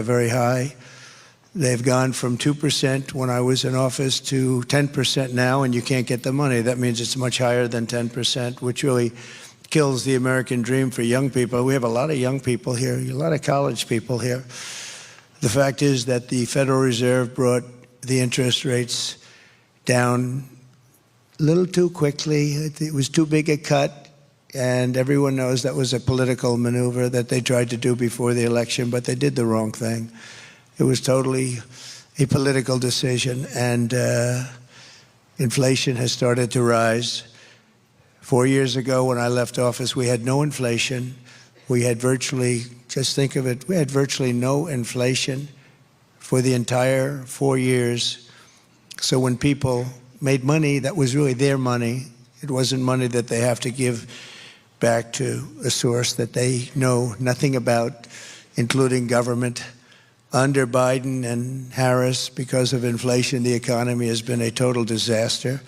very high. They've gone from 2% when I was in office to 10% now, and you can't get the money. That means it's much higher than 10%, which really kills the American dream for young people. We have a lot of young people here, a lot of college people here. The fact is that the Federal Reserve brought the interest rates down a little too quickly. It was too big a cut. And everyone knows that was a political maneuver that they tried to do before the election, but they did the wrong thing. It was totally a political decision, and inflation has started to rise. 4 years ago, when I left office, we had no inflation. We had virtually, just think of it, we had virtually no inflation for the entire 4 years. So when people made money, that was really their money. It wasn't money that they have to give back to a source that they know nothing about, including government. Under Biden and Harris, because of inflation, the economy has been a total disaster.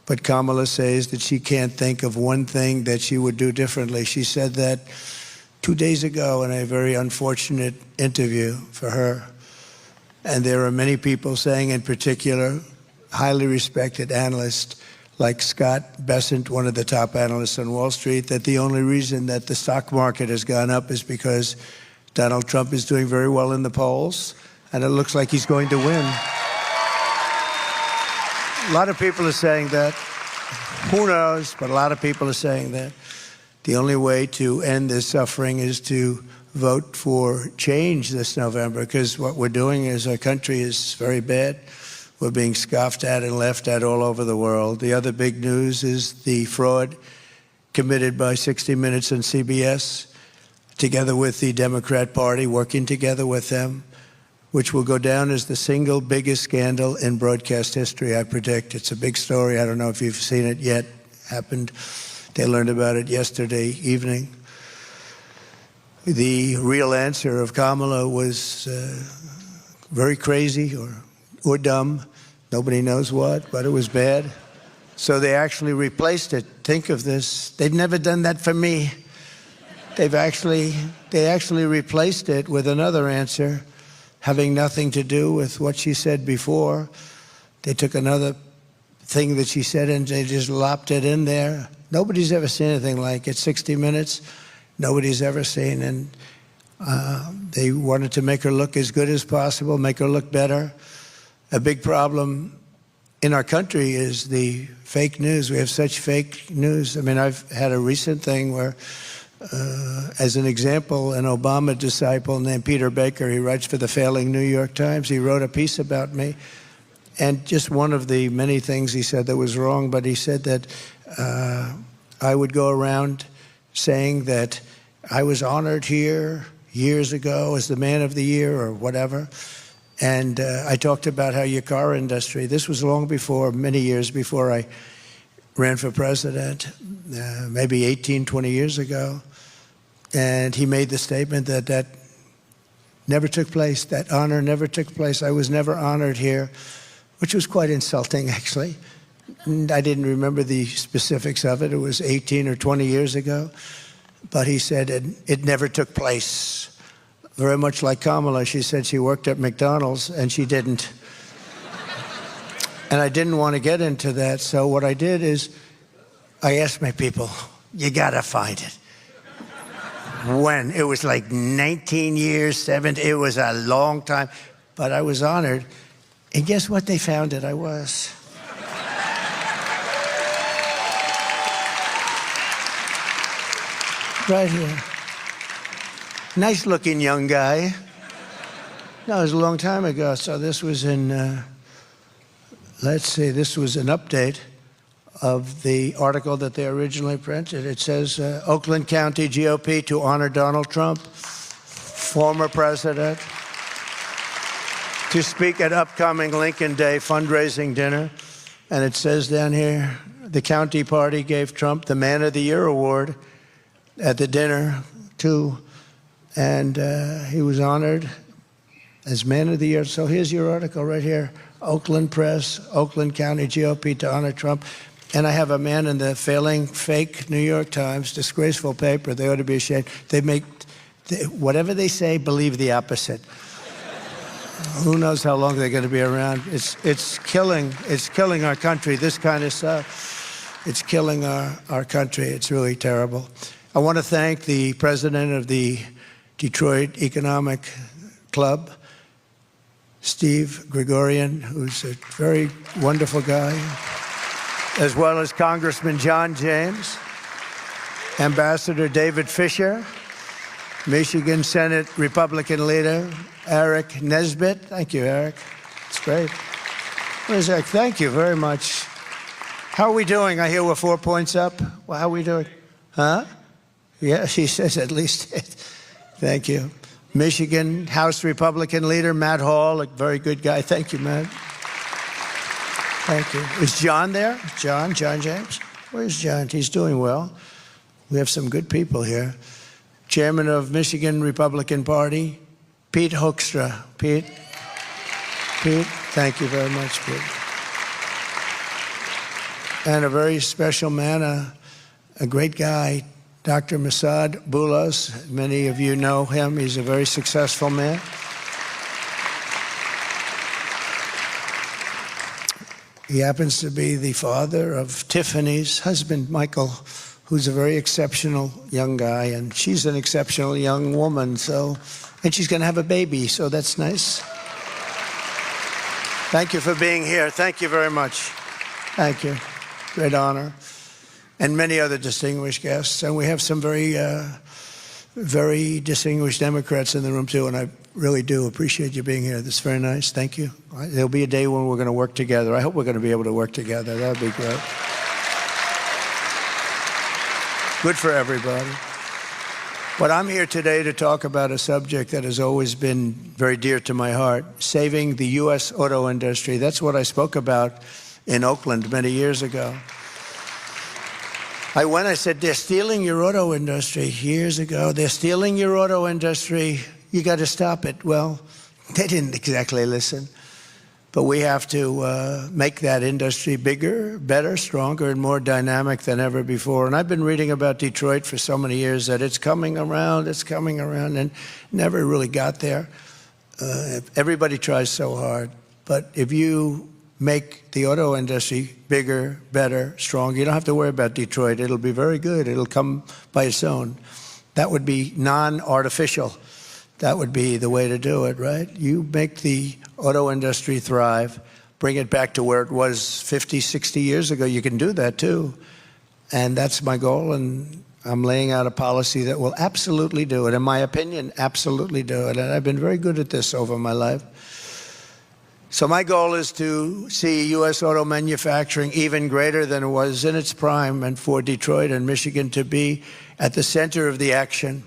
But Kamala says that she can't think of one thing that she would do differently. She said that 2 days ago in a very unfortunate interview for her. And there are many people saying, in particular, highly respected analysts, like Scott Bessent, one of the top analysts on Wall Street, that the only reason that the stock market has gone up is because Donald Trump is doing very well in the polls, and it looks like he's going to win. A lot of people are saying that. Who knows? But a lot of people are saying that. The only way to end this suffering is to vote for change this November, because what we're doing is our country is very bad. We're being scoffed at and laughed at all over the world. The other big news is the fraud committed by 60 Minutes and CBS, together with the Democrat Party, working together with them, which will go down as the single biggest scandal in broadcast history, I predict. It's a big story. I don't know if you've seen it yet. Happened. They learned about it yesterday evening. The real answer of Kamala was very crazy or dumb. Nobody knows what, but it was bad. So they actually replaced it. Think of this. They've never done that for me. They actually replaced it with another answer, having nothing to do with what she said before. They took another thing that she said and they just lopped it in there. Nobody's ever seen anything like it. 60 Minutes, nobody's ever seen. And they wanted to make her look as good as possible, make her look better. A big problem in our country is the fake news. We have such fake news. I mean, I've had a recent thing where, as an example, an Obama disciple named Peter Baker, he writes for the failing New York Times. He wrote a piece about me. And just one of the many things he said that was wrong, but he said that I would go around saying that I was honored here years ago as the man of the year or whatever. And I talked about how your car industry, this was long before, many years before I ran for president, maybe 18, 20 years ago. And he made the statement that that never took place, that honor never took place. I was never honored here, which was quite insulting, actually. And I didn't remember the specifics of it. It was 18 or 20 years ago. But he said it never took place. Very much like Kamala, she said she worked at McDonald's, and she didn't. And I didn't want to get into that, so what I did is I asked my people, you gotta find it. When? It was like 19 years, 17, it was a long time, but I was honored. And guess what? They found it, I was. Right here. Nice looking young guy. No, it was a long time ago. So this was in, let's see, this was an update of the article that they originally printed. It says, Oakland County GOP to honor Donald Trump, former president, to speak at upcoming Lincoln Day fundraising dinner. And it says down here, the county party gave Trump the Man of the Year award at the dinner, too. And he was honored as Man of the Year. So here's your article right here. Oakland Press, Oakland County GOP to honor Trump. And I have a man in the failing, fake New York Times, disgraceful paper. They ought to be ashamed. whatever they say, believe the opposite. Who knows how long they're going to be around? It's killing our country. This kind of stuff, it's killing our country. It's really terrible. I want to thank the president of the Detroit Economic Club, Steve Gregorian, who's a very wonderful guy, as well as Congressman John James, Ambassador David Fisher, Michigan Senate Republican leader Eric Nesbitt. Thank you, Eric. It's great. Where's Eric? Thank you very much. How are we doing? I hear we're 4 points up. Well, how are we doing? Huh? Yeah, she says at least. Thank you. Michigan House Republican leader Matt Hall, a very good guy. Thank you, Matt. Thank you. Is John there? John James? Where's John? He's doing well. We have some good people here. Chairman of Michigan Republican Party, Pete Hoekstra. Pete, thank you very much, Pete. And a very special man, a great guy, Dr. Masad Boulos. Many of you know him. He's a very successful man. He happens to be the father of Tiffany's husband, Michael, who's a very exceptional young guy, and she's an exceptional young woman, and she's going to have a baby, so that's nice. Thank you for being here. Thank you very much. Thank you. Great honor. And many other distinguished guests. And we have some very distinguished Democrats in the room, too, and I really do appreciate you being here. That's very nice. Thank you. There'll be a day when we're going to work together. I hope we're going to be able to work together. That would be great. Good for everybody. But I'm here today to talk about a subject that has always been very dear to my heart, saving the U.S. auto industry. That's what I spoke about in Oakland many years ago. I said, they're stealing your auto industry years ago. They're stealing your auto industry. You got to stop it. Well, they didn't exactly listen. But we have to make that industry bigger, better, stronger, and more dynamic than ever before. And I've been reading about Detroit for so many years that it's coming around, and never really got there. Everybody tries so hard. But if you make the auto industry bigger, better, stronger, you don't have to worry about Detroit. It'll be very good. It'll come by its own. That would be non-artificial. That would be the way to do it, right? You make the auto industry thrive, bring it back to where it was 50, 60 years ago. You can do that, too. And that's my goal, and I'm laying out a policy that will absolutely do it. In my opinion, absolutely do it. And I've been very good at this over my life. So my goal is to see U.S. auto manufacturing even greater than it was in its prime, and for Detroit and Michigan to be at the center of the action.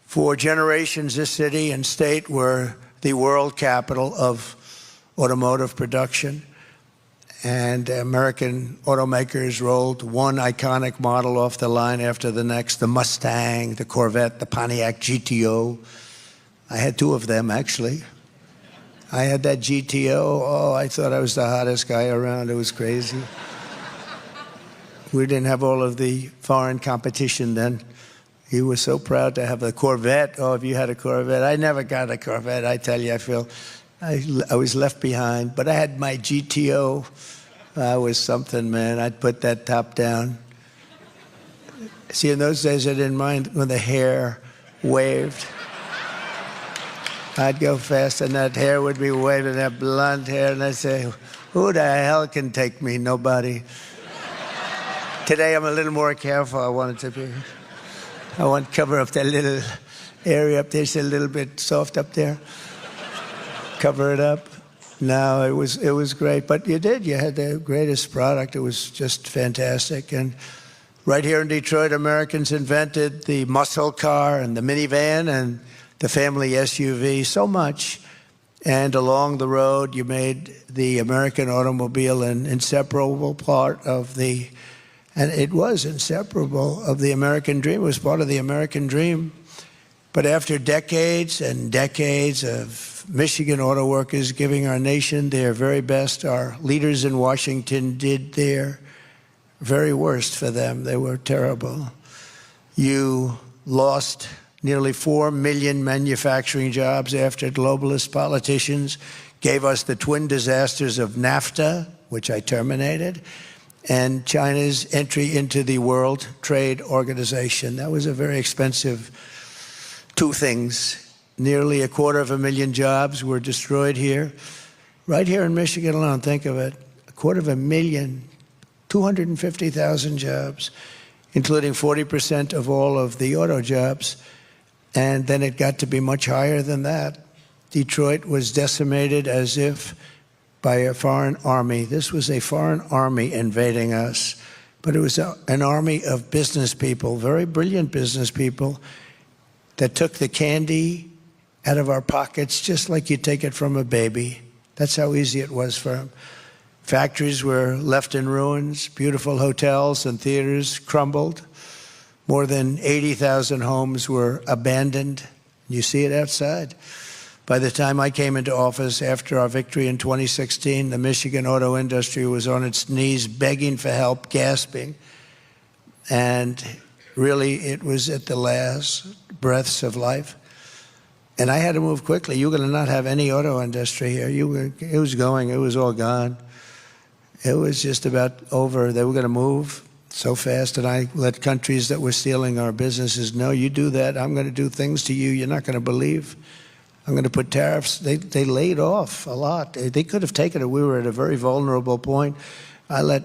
For generations, this city and state were the world capital of automotive production. And American automakers rolled one iconic model off the line after the next, the Mustang, the Corvette, the Pontiac GTO. I had two of them, actually. I had that GTO. Oh, I thought I was the hottest guy around. It was crazy. We didn't have all of the foreign competition then. He was so proud to have the Corvette. Oh, if you had a Corvette. I never got a Corvette. I tell you, I was left behind. But I had my GTO. I was something, man. I'd put that top down. See, in those days, I didn't mind when the hair waved. I'd go fast, and that hair would be waving, that blonde hair, and I'd say, who the hell can take me? Nobody. Today, I'm a little more careful. I want to cover up that little area up there. It's a little bit soft up there. Cover it up. No, it was great. But you did. You had the greatest product. It was just fantastic. And right here in Detroit, Americans invented the muscle car and the minivan and the family SUV, so much. And along the road, you made the American automobile an inseparable part of the, and it was inseparable of the American dream. It was part of the American dream. But after decades and decades of Michigan auto workers giving our nation their very best, our leaders in Washington did their very worst for them. They were terrible. You lost nearly 4 million manufacturing jobs after globalist politicians gave us the twin disasters of NAFTA, which I terminated, and China's entry into the World Trade Organization. That was a very expensive two things. Nearly 250,000 jobs were destroyed here. Right here in Michigan alone, think of it, 250,000, 250,000 jobs, including 40% of all of the auto jobs. And then it got to be much higher than that. Detroit was decimated as if by a foreign army. This was a foreign army invading us, but it was an army of business people, very brilliant business people, that took the candy out of our pockets just like you take it from a baby. That's how easy it was for them. Factories were left in ruins. Beautiful hotels and theaters crumbled. More than 80,000 homes were abandoned. You see it outside. By the time I came into office after our victory in 2016, the Michigan auto industry was on its knees begging for help, gasping. And really, it was at the last breaths of life. And I had to move quickly. You were going to not have any auto industry here. It was all gone. It was just about over. They were going to move so fast, and I let countries that were stealing our businesses know, you do that, I'm going to do things to you you're not going to believe. I'm going to put tariffs. They laid off a lot. They could have taken it. We were at a very vulnerable point. I let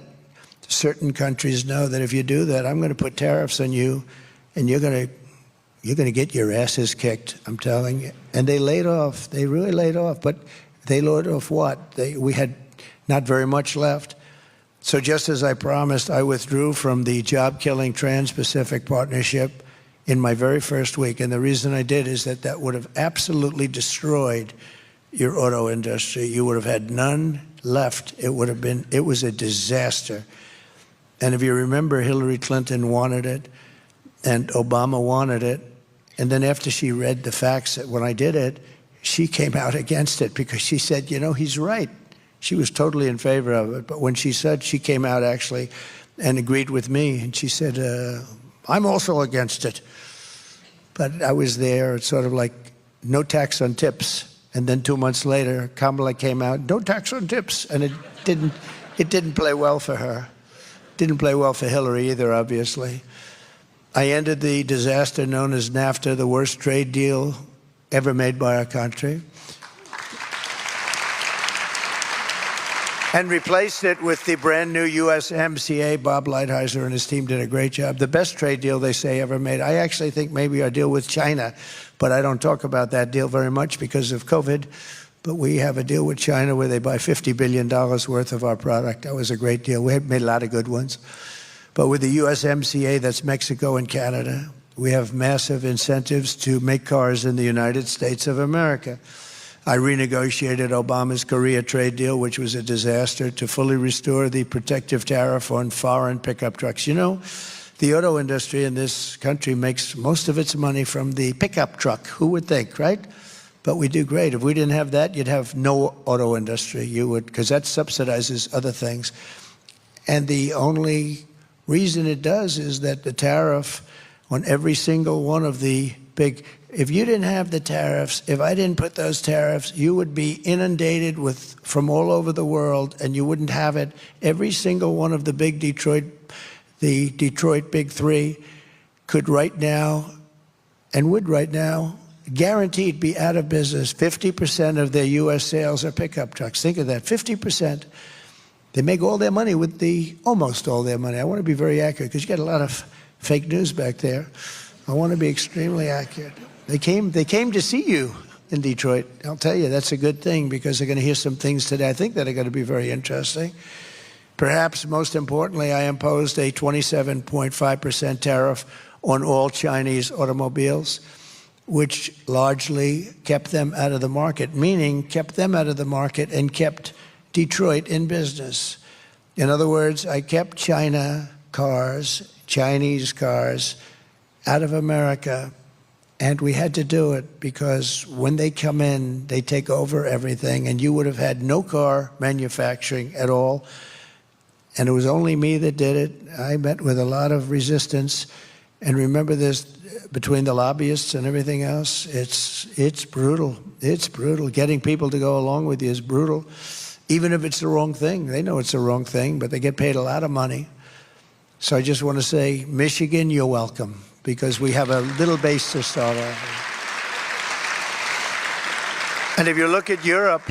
certain countries know that if you do that, I'm going to put tariffs on you, and you're going to get your asses kicked, I'm telling you. And they laid off. They really laid off. But they laid off what? We had not very much left. So just as I promised, I withdrew from the job-killing Trans-Pacific Partnership in my very first week. And the reason I did is that that would have absolutely destroyed your auto industry. You would have had none left. It was a disaster. And if you remember, Hillary Clinton wanted it, and Obama wanted it. And then after she read the facts that when I did it, she came out against it because she said, you know, he's right. She was totally in favor of it. But when she said, she came out actually and agreed with me. And she said, I'm also against it. But I was there. It's sort of like no tax on tips. And then 2 months later, Kamala came out, no tax on tips. And it didn't play well for her. Didn't play well for Hillary either, obviously. I ended the disaster known as NAFTA, the worst trade deal ever made by our country, and replaced it with the brand new USMCA. Bob Lighthizer and his team did a great job. The best trade deal they say ever made. I actually think maybe our deal with China, but I don't talk about that deal very much because of COVID. But we have a deal with China where they buy $50 billion worth of our product. That was a great deal. We made a lot of good ones. But with the USMCA, that's Mexico and Canada, we have massive incentives to make cars in the United States of America. I renegotiated Obama's Korea trade deal, which was a disaster, to fully restore the protective tariff on foreign pickup trucks. You know, the auto industry in this country makes most of its money from the pickup truck. Who would think, right? But we do great. If we didn't have that, you'd have no auto industry. You would, because that subsidizes other things. And the only reason it does is that the tariff on every single one of the big, if you didn't have the tariffs, if I didn't put those tariffs, you would be inundated from all over the world, and you wouldn't have it. Every single one of the Detroit Big Three could right now, and would right now, guaranteed be out of business. 50% of their U.S. sales are pickup trucks. Think of that, 50%. They make all their money with almost all their money. I want to be very accurate because you get a lot of fake news back there. I want to be extremely accurate. They came to see you in Detroit. I'll tell you, that's a good thing because they're going to hear some things today I think that are going to be very interesting. Perhaps most importantly, I imposed a 27.5% tariff on all Chinese automobiles, which largely kept them out of the market, meaning kept them out of the market and kept Detroit in business. In other words, I kept Chinese cars out of America, and we had to do it because when they come in, they take over everything, and you would have had no car manufacturing at all. And it was only me that did it. I met with a lot of resistance, And remember this, between the lobbyists and everything else, it's brutal. It's brutal. Getting people to go along with you is brutal. Even if it's the wrong thing. They know it's the wrong thing, but they get paid a lot of money. So I just want to say, Michigan, you're welcome, because we have a little base to start off. And if you look at Europe,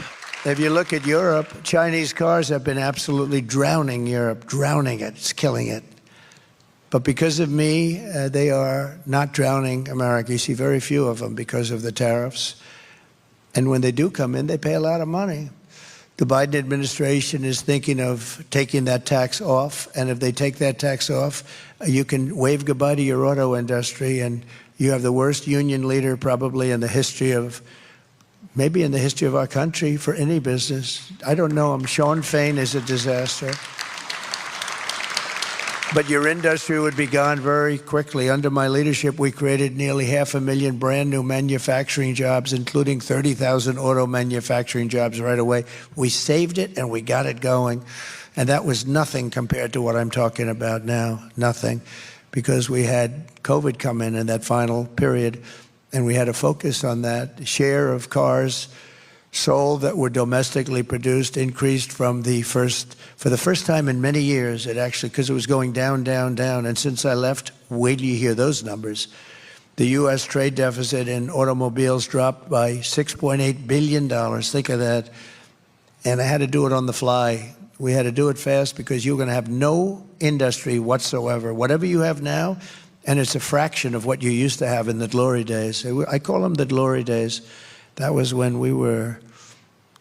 Chinese cars have been absolutely drowning Europe, drowning it. It's killing it. But because of me, they are not drowning America. You see very few of them because of the tariffs. And when they do come in, they pay a lot of money. The Biden administration is thinking of taking that tax off. And if they take that tax off, you can wave goodbye to your auto industry. And you have the worst union leader probably in the history of, maybe in the history of our country, for any business. I don't know. Sean Fain is a disaster. But your industry would be gone very quickly. Under my leadership, we created nearly 500,000 brand new manufacturing jobs, including 30,000 auto manufacturing jobs right away. We saved it and we got it going. And that was nothing compared to what I'm talking about now, nothing. Because we had COVID come in that final period, and we had to focus on that. The share of cars sold that were domestically produced increased for the first time in many years. It actually, because it was going down, down, down. And since I left, wait till you hear those numbers. The U.S. trade deficit in automobiles dropped by $6.8 billion. Think of that. And I had to do it on the fly. We had to do it fast because you're going to have no industry whatsoever. Whatever you have now, and it's a fraction of what you used to have in the glory days. I call them the glory days. That was when we were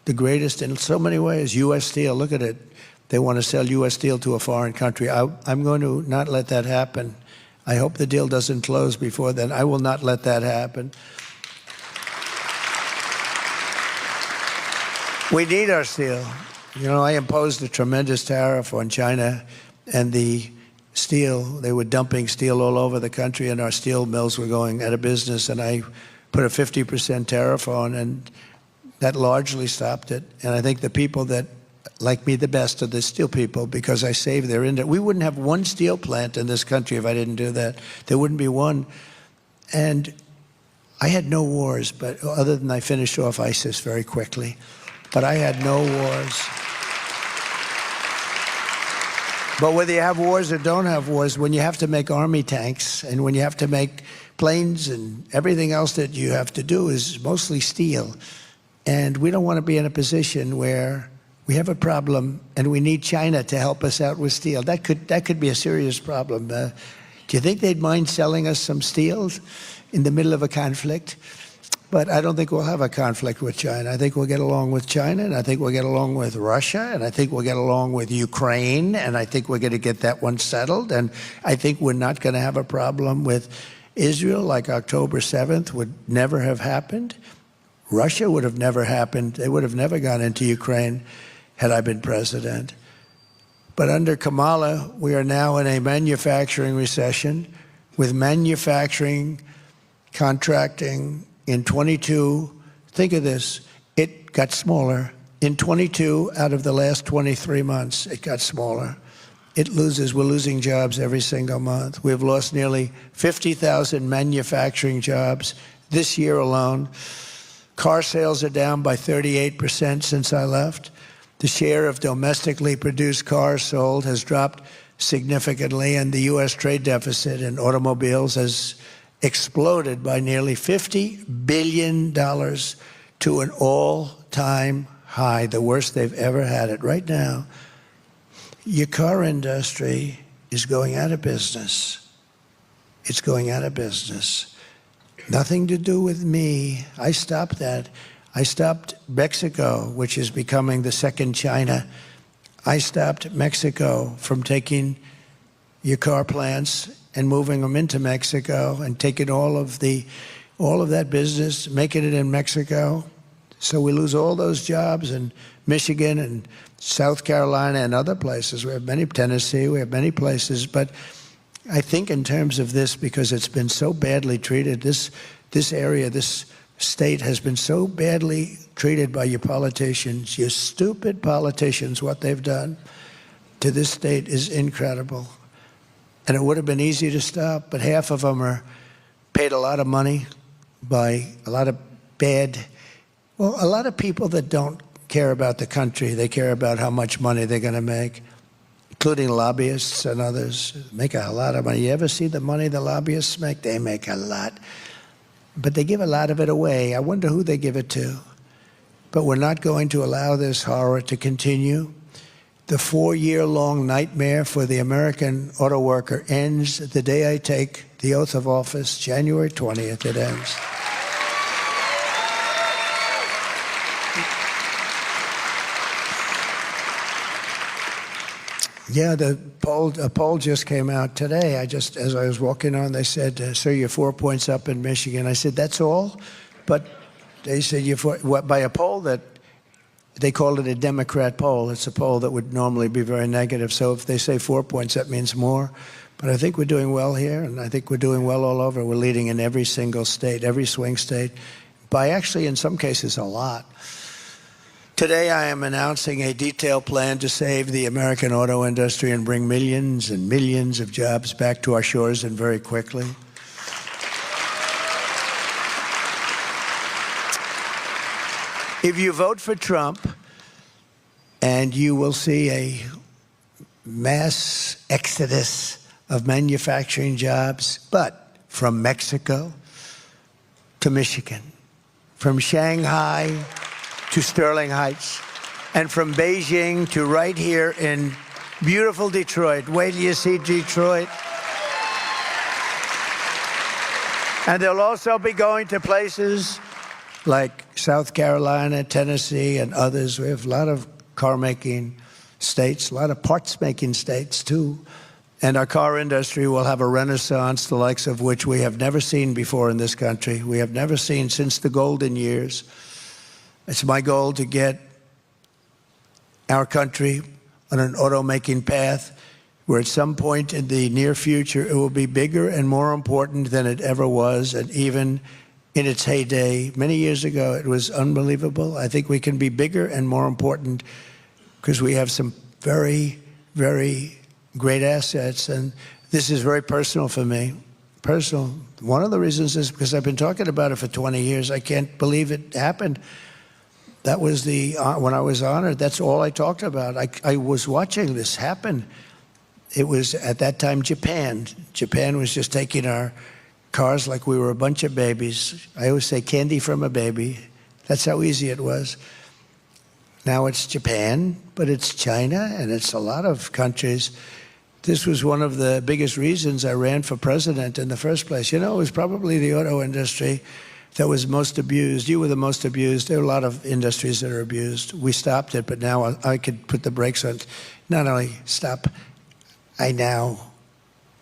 the greatest in so many ways. U.S. Steel, look at it. They want to sell U.S. Steel to a foreign country. I'm going to not let that happen. I hope the deal doesn't close before then. I will not let that happen. We need our steel. You know, I imposed a tremendous tariff on China and the steel. They were dumping steel all over the country, and our steel mills were going out of business, and I put a 50% tariff on, and that largely stopped it. And I think the people that like me the best are the steel people, because I saved their industry. We wouldn't have one steel plant in this country if I didn't do that. There wouldn't be one. And I had no wars, but other than I finished off ISIS very quickly. But I had no wars. But whether you have wars or don't have wars, when you have to make army tanks and when you have to make planes and everything else that you have to do is mostly steel. And we don't want to be in a position where we have a problem and we need China to help us out with steel. That could be a serious problem. Do you think they'd mind selling us some steel in the middle of a conflict? But I don't think we'll have a conflict with China. I think we'll get along with China, and I think we'll get along with Russia, and I think we'll get along with Ukraine, and I think we're going to get that one settled. And I think we're not going to have a problem with Israel, like October 7th would never have happened. Russia would have never happened. They would have never gone into Ukraine had I been president. But under Kamala, we are now in a manufacturing recession with manufacturing contracting in 22. Think of this. It got smaller. In 22 out of the last 23 months, it got smaller. We're losing jobs every single month. We've lost nearly 50,000 manufacturing jobs this year alone. Car sales are down by 38% since I left. The share of domestically produced cars sold has dropped significantly, and the U.S. trade deficit in automobiles has exploded by nearly $50 billion to an all-time high, the worst they've ever had it. Right now, your car industry is going out of business. It's going out of business. Nothing to do with me. I stopped that. I stopped Mexico, which is becoming the second China. I stopped Mexico from taking your car plants and moving them into Mexico and taking all of that business, making it in Mexico. So we lose all those jobs in Michigan and South Carolina and other places. We have many, Tennessee, we have many places. But I think in terms of this, because it's been so badly treated, this area, this state has been so badly treated by your politicians, your stupid politicians, what they've done to this state is incredible. and it would have been easy to stop, but half of them are paid a lot of money by a lot of a lot of people that don't care about the country. They care about how much money they're going to make, including lobbyists and others. Make a lot of money. You ever see the money the lobbyists make? They make a lot. But they give a lot of it away. I wonder who they give it to. But we're not going to allow this horror to continue. The 4-year-long nightmare for the American auto worker ends the day I take the oath of office, January 20th, it ends. Yeah, a poll just came out today. As I was walking on, they said, sir, you're 4 points up in Michigan. I said, that's all? But they said, by a poll that, they called it a Democrat poll. It's a poll that would normally be very negative. So if they say 4 points, that means more. But I think we're doing well here, and I think we're doing well all over. We're leading in every single state, every swing state, by actually, in some cases, a lot. Today, I am announcing a detailed plan to save the American auto industry and bring millions and millions of jobs back to our shores, and very quickly. If you vote for Trump, and you will see a mass exodus of manufacturing jobs, but from Mexico to Michigan, from Shanghai to Sterling Heights, and from Beijing to right here in beautiful Detroit. Wait till you see Detroit. And they'll also be going to places like South Carolina, Tennessee, and others. We have a lot of car-making states, a lot of parts-making states, too. And our car industry will have a renaissance, the likes of which we have never seen before in this country. We have never seen since the golden years. It's my goal to get our country on an automaking path where at some point in the near future it will be bigger and more important than it ever was, and even in its heyday. Many years ago, it was unbelievable. I think we can be bigger and more important because we have some very, very great assets. And this is very personal for me. Personal. One of the reasons is because I've been talking about it for 20 years. I can't believe it happened. That was when I was honored, that's all I talked about. I was watching this happen. It was, at that time, Japan. Japan was just taking our cars like we were a bunch of babies. I always say candy from a baby. That's how easy it was. Now it's Japan, but it's China, and it's a lot of countries. This was one of the biggest reasons I ran for president in the first place. You know, it was probably the auto industry that was most abused. You were the most abused. There are a lot of industries that are abused. We stopped it, but now I could put the brakes on. Not only stop, I now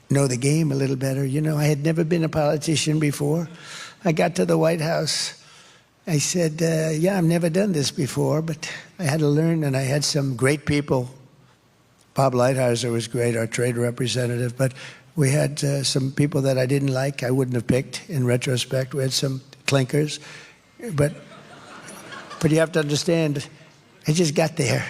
know the game a little better. You know, I had never been a politician before. I got to the White House. I said, yeah, I've never done this before, but I had to learn, and I had some great people. Bob Lighthizer was great, our trade representative, but we had some people that I didn't like, I wouldn't have picked in retrospect. We had some clinkers, but you have to understand, I just got there.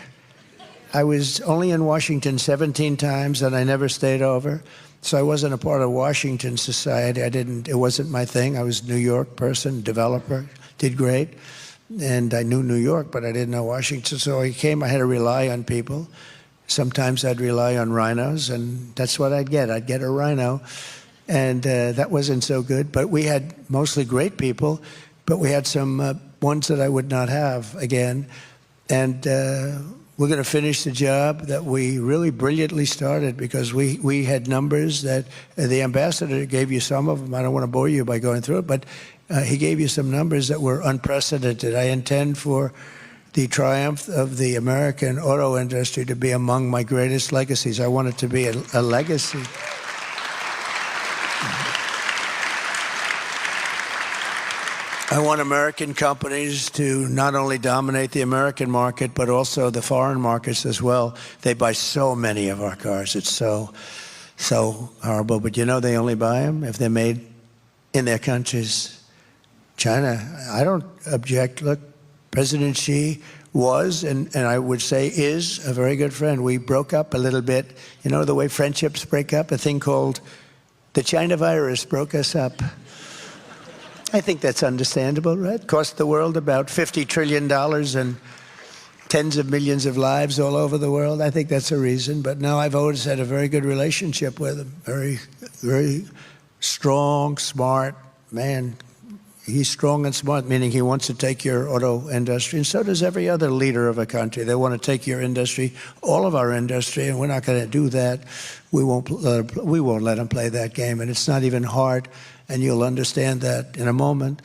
I was only in Washington 17 times, and I never stayed over. So I wasn't a part of Washington society. It wasn't my thing. I was a New York person, developer, did great. And I knew New York, but I didn't know Washington. So I came, I had to rely on people. Sometimes I'd rely on rhinos, and that's what I'd get. I'd get a rhino. And that wasn't so good. But we had mostly great people, but we had some ones that I would not have again. And we're going to finish the job that we really brilliantly started, because we had numbers that the ambassador gave you some of them. I don't want to bore you by going through it, but he gave you some numbers that were unprecedented. I intend for the triumph of the American auto industry to be among my greatest legacies. I want it to be a legacy. I want American companies to not only dominate the American market, but also the foreign markets as well. They buy so many of our cars. It's so horrible. But you know, they only buy them if they're made in their countries. China, I don't object. Look, President Xi was, and I would say is, a very good friend. We broke up a little bit. You know the way friendships break up? A thing called the China virus broke us up. I think that's understandable, right? Cost the world about $50 trillion and tens of millions of lives all over the world. I think that's a reason. But no, I've always had a very good relationship with him. Very, very strong, smart man. He's strong and smart, meaning he wants to take your auto industry, and so does every other leader of a country. They want to take your industry, all of our industry, and we're not going to do that. We won't let them play that game, and it's not even hard, and you'll understand that in a moment.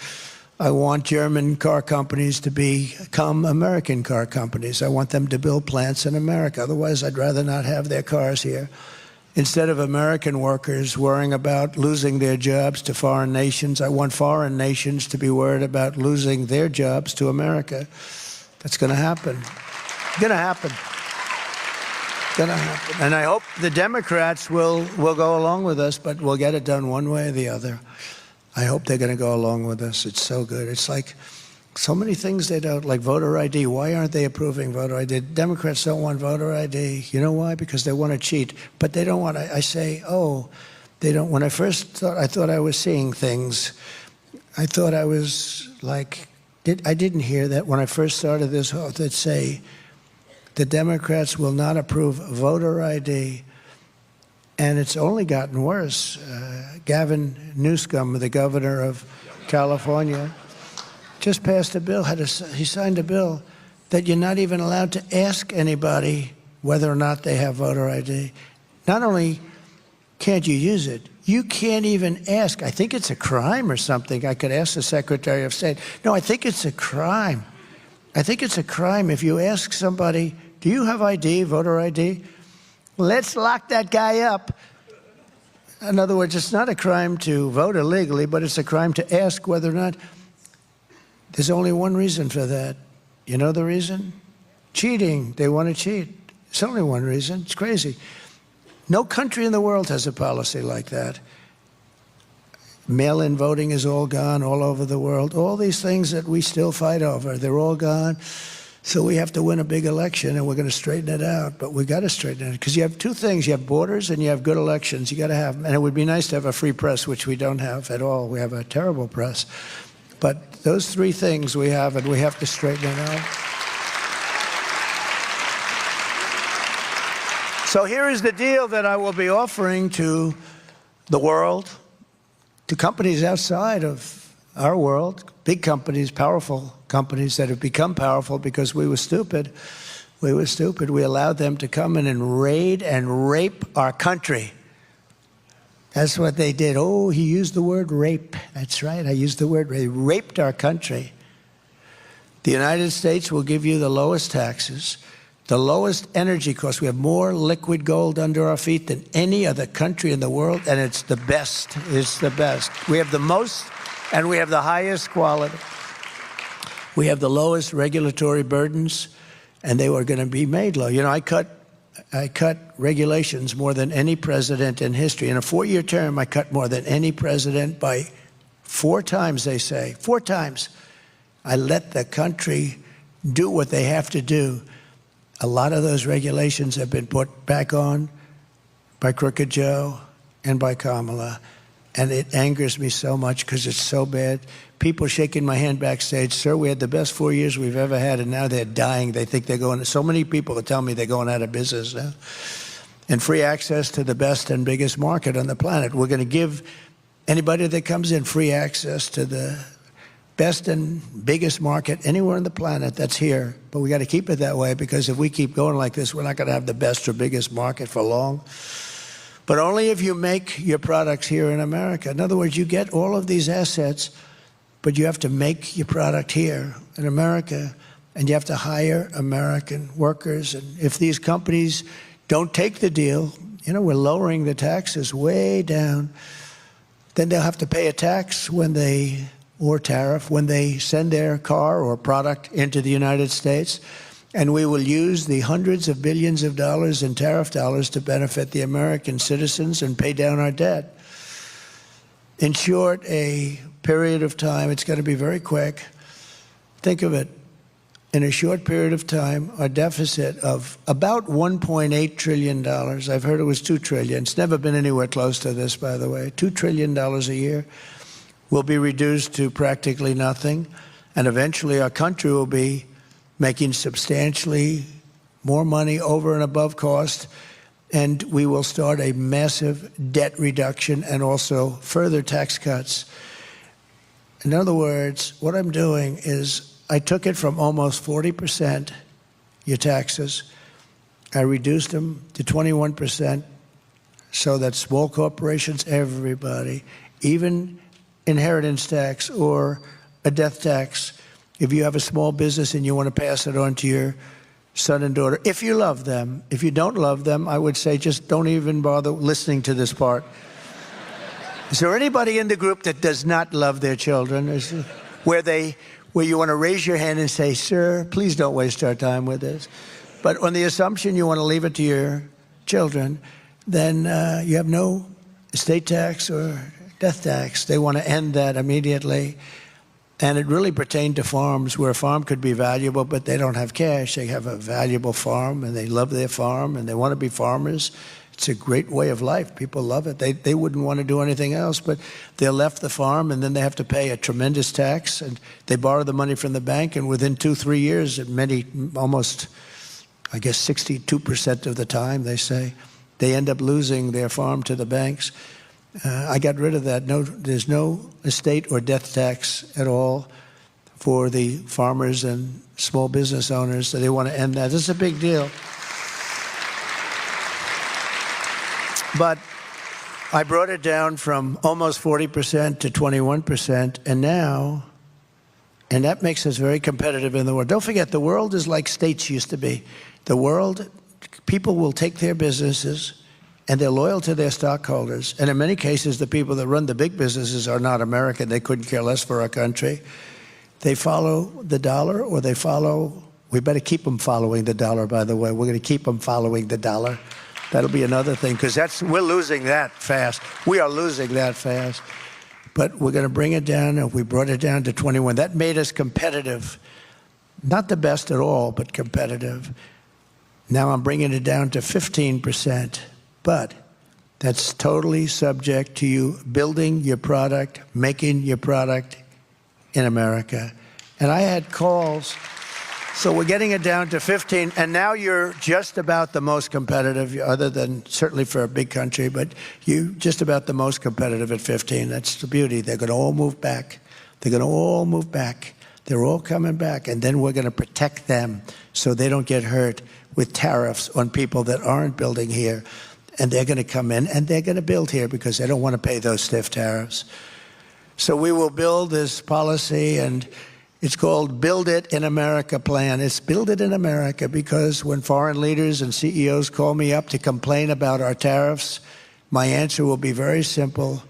I want German car companies to become American car companies. I want them to build plants in America. Otherwise, I'd rather not have their cars here. Instead of American workers worrying about losing their jobs to foreign nations, I want foreign nations to be worried about losing their jobs to America. That's going to happen. Going to happen. Going to happen. And I hope the Democrats will go along with us, but we'll get it done one way or the other. I hope they're going to go along with us. It's so good. It's like so many things they don't, like voter ID. Why aren't they approving voter ID? Democrats don't want voter ID. You know why? Because they want to cheat. But they don't want to. I say, oh, they don't. When I first thought, I thought I was seeing things. I thought I was like, I didn't hear that when I first started this oath that say, the Democrats will not approve voter ID. And it's only gotten worse. Gavin Newsom, the governor of California, just passed a bill, he signed a bill that you're not even allowed to ask anybody whether or not they have voter ID. Not only can't you use it, you can't even ask. I think it's a crime or something. I could ask the Secretary of State. No, I think it's a crime. I think it's a crime if you ask somebody, do you have ID, voter ID? Let's lock that guy up. In other words, it's not a crime to vote illegally, but it's a crime to ask whether or not. There's only one reason for that. You know the reason? Cheating. They want to cheat. It's only one reason. It's crazy. No country in the world has a policy like that. Mail-in voting is all gone all over the world. All these things that we still fight over, they're all gone. So we have to win a big election, and we're going to straighten it out. But we got to straighten it, because you have two things. You have borders and you have good elections. You got to have them. And it would be nice to have a free press, which we don't have at all. We have a terrible press. But those three things we have, and we have to straighten it out. So here is the deal that I will be offering to the world, to companies outside of our world, big companies, powerful companies that have become powerful because we were stupid. We were stupid. We allowed them to come in and raid and rape our country. That's what they did. Oh, he used the word rape. That's right, I used the word rape. They raped our country. The United States will give you the lowest taxes, the lowest energy costs. We have more liquid gold under our feet than any other country in the world, and it's the best. It's the best. We have the most, and we have the highest quality. We have the lowest regulatory burdens, and they were going to be made low. You know, I cut regulations more than any president in history. In a 4-year term, I cut more than any president by 4 times, they say. 4 times. I let the country do what they have to do. A lot of those regulations have been put back on by Crooked Joe and by Kamala. And it angers me so much because it's so bad. People shaking my hand backstage, sir, we had the best 4 years we've ever had, and now they're dying. They think they're going, so many people are telling me they're going out of business now. And free access to the best and biggest market on the planet. We're going to give anybody that comes in free access to the best and biggest market anywhere on the planet that's here. But we got to keep it that way, because if we keep going like this, we're not going to have the best or biggest market for long. But only if you make your products here in America. In other words, you get all of these assets, but you have to make your product here in America, and you have to hire American workers. And if these companies don't take the deal, you know, we're lowering the taxes way down, then they'll have to pay a tax or tariff when they send their car or product into the United States. And we will use the hundreds of billions of dollars in tariff dollars to benefit the American citizens and pay down our debt. In short, a period of time, it's going to be very quick. Think of it. in a short period of time, our deficit of about $1.8 trillion, I've heard it was $2 trillion. It's never been anywhere close to this, by the way. $2 trillion a year will be reduced to practically nothing. And eventually our country will be making substantially more money over and above cost. And we will start a massive debt reduction and also further tax cuts. In other words, what I'm doing is I took it from almost 40%, your taxes. I reduced them to 21% so that small corporations, everybody, even inheritance tax or a death tax, if you have a small business and you want to pass it on to your son and daughter, if you love them. If you don't love them, I would say just don't even bother listening to this part. Is there anybody in the group that does not love their children? Where you want to raise your hand and say, sir, please don't waste our time with this. But on the assumption you want to leave it to your children, then you have no estate tax or death tax. They want to end that immediately. And it really pertained to farms where a farm could be valuable, but they don't have cash. They have a valuable farm, and they love their farm, and they want to be farmers. It's a great way of life. People love it. They wouldn't want to do anything else, but they're left the farm, and then they have to pay a tremendous tax, and they borrow the money from the bank, and within 2-3 years, almost, I guess, 62% of the time, they say, they end up losing their farm to the banks. I got rid of that. There's no estate or death tax at all for the farmers and small business owners, so they want to end that. This is a big deal. But I brought it down from almost 40% to 21%, and that makes us very competitive in the world. Don't forget, the world is like states used to be. The world, people will take their businesses, and they're loyal to their stockholders. And in many cases, the people that run the big businesses are not American. They couldn't care less for our country. They follow the dollar, or they follow, we better keep them following the dollar, by the way. We're going to keep them following the dollar. That'll be another thing, because we're losing that fast. We are losing that fast. But we're going to bring it down, and we brought it down to 21. That made us competitive. Not the best at all, but competitive. Now I'm bringing it down to 15%. But that's totally subject to you building your product, making your product in America. And I had calls. So we're getting it down to 15, and now you're just about the most competitive, other than certainly for a big country, but you just about the most competitive at 15. That's the beauty. They're going to all move back. They're going to all move back. They're all coming back, and then we're going to protect them so they don't get hurt with tariffs on people that aren't building here, and they're going to come in, and they're going to build here because they don't want to pay those stiff tariffs. So we will build this policy, and it's called Build It in America plan. It's Build It in America because when foreign leaders and CEOs call me up to complain about our tariffs, my answer will be very simple.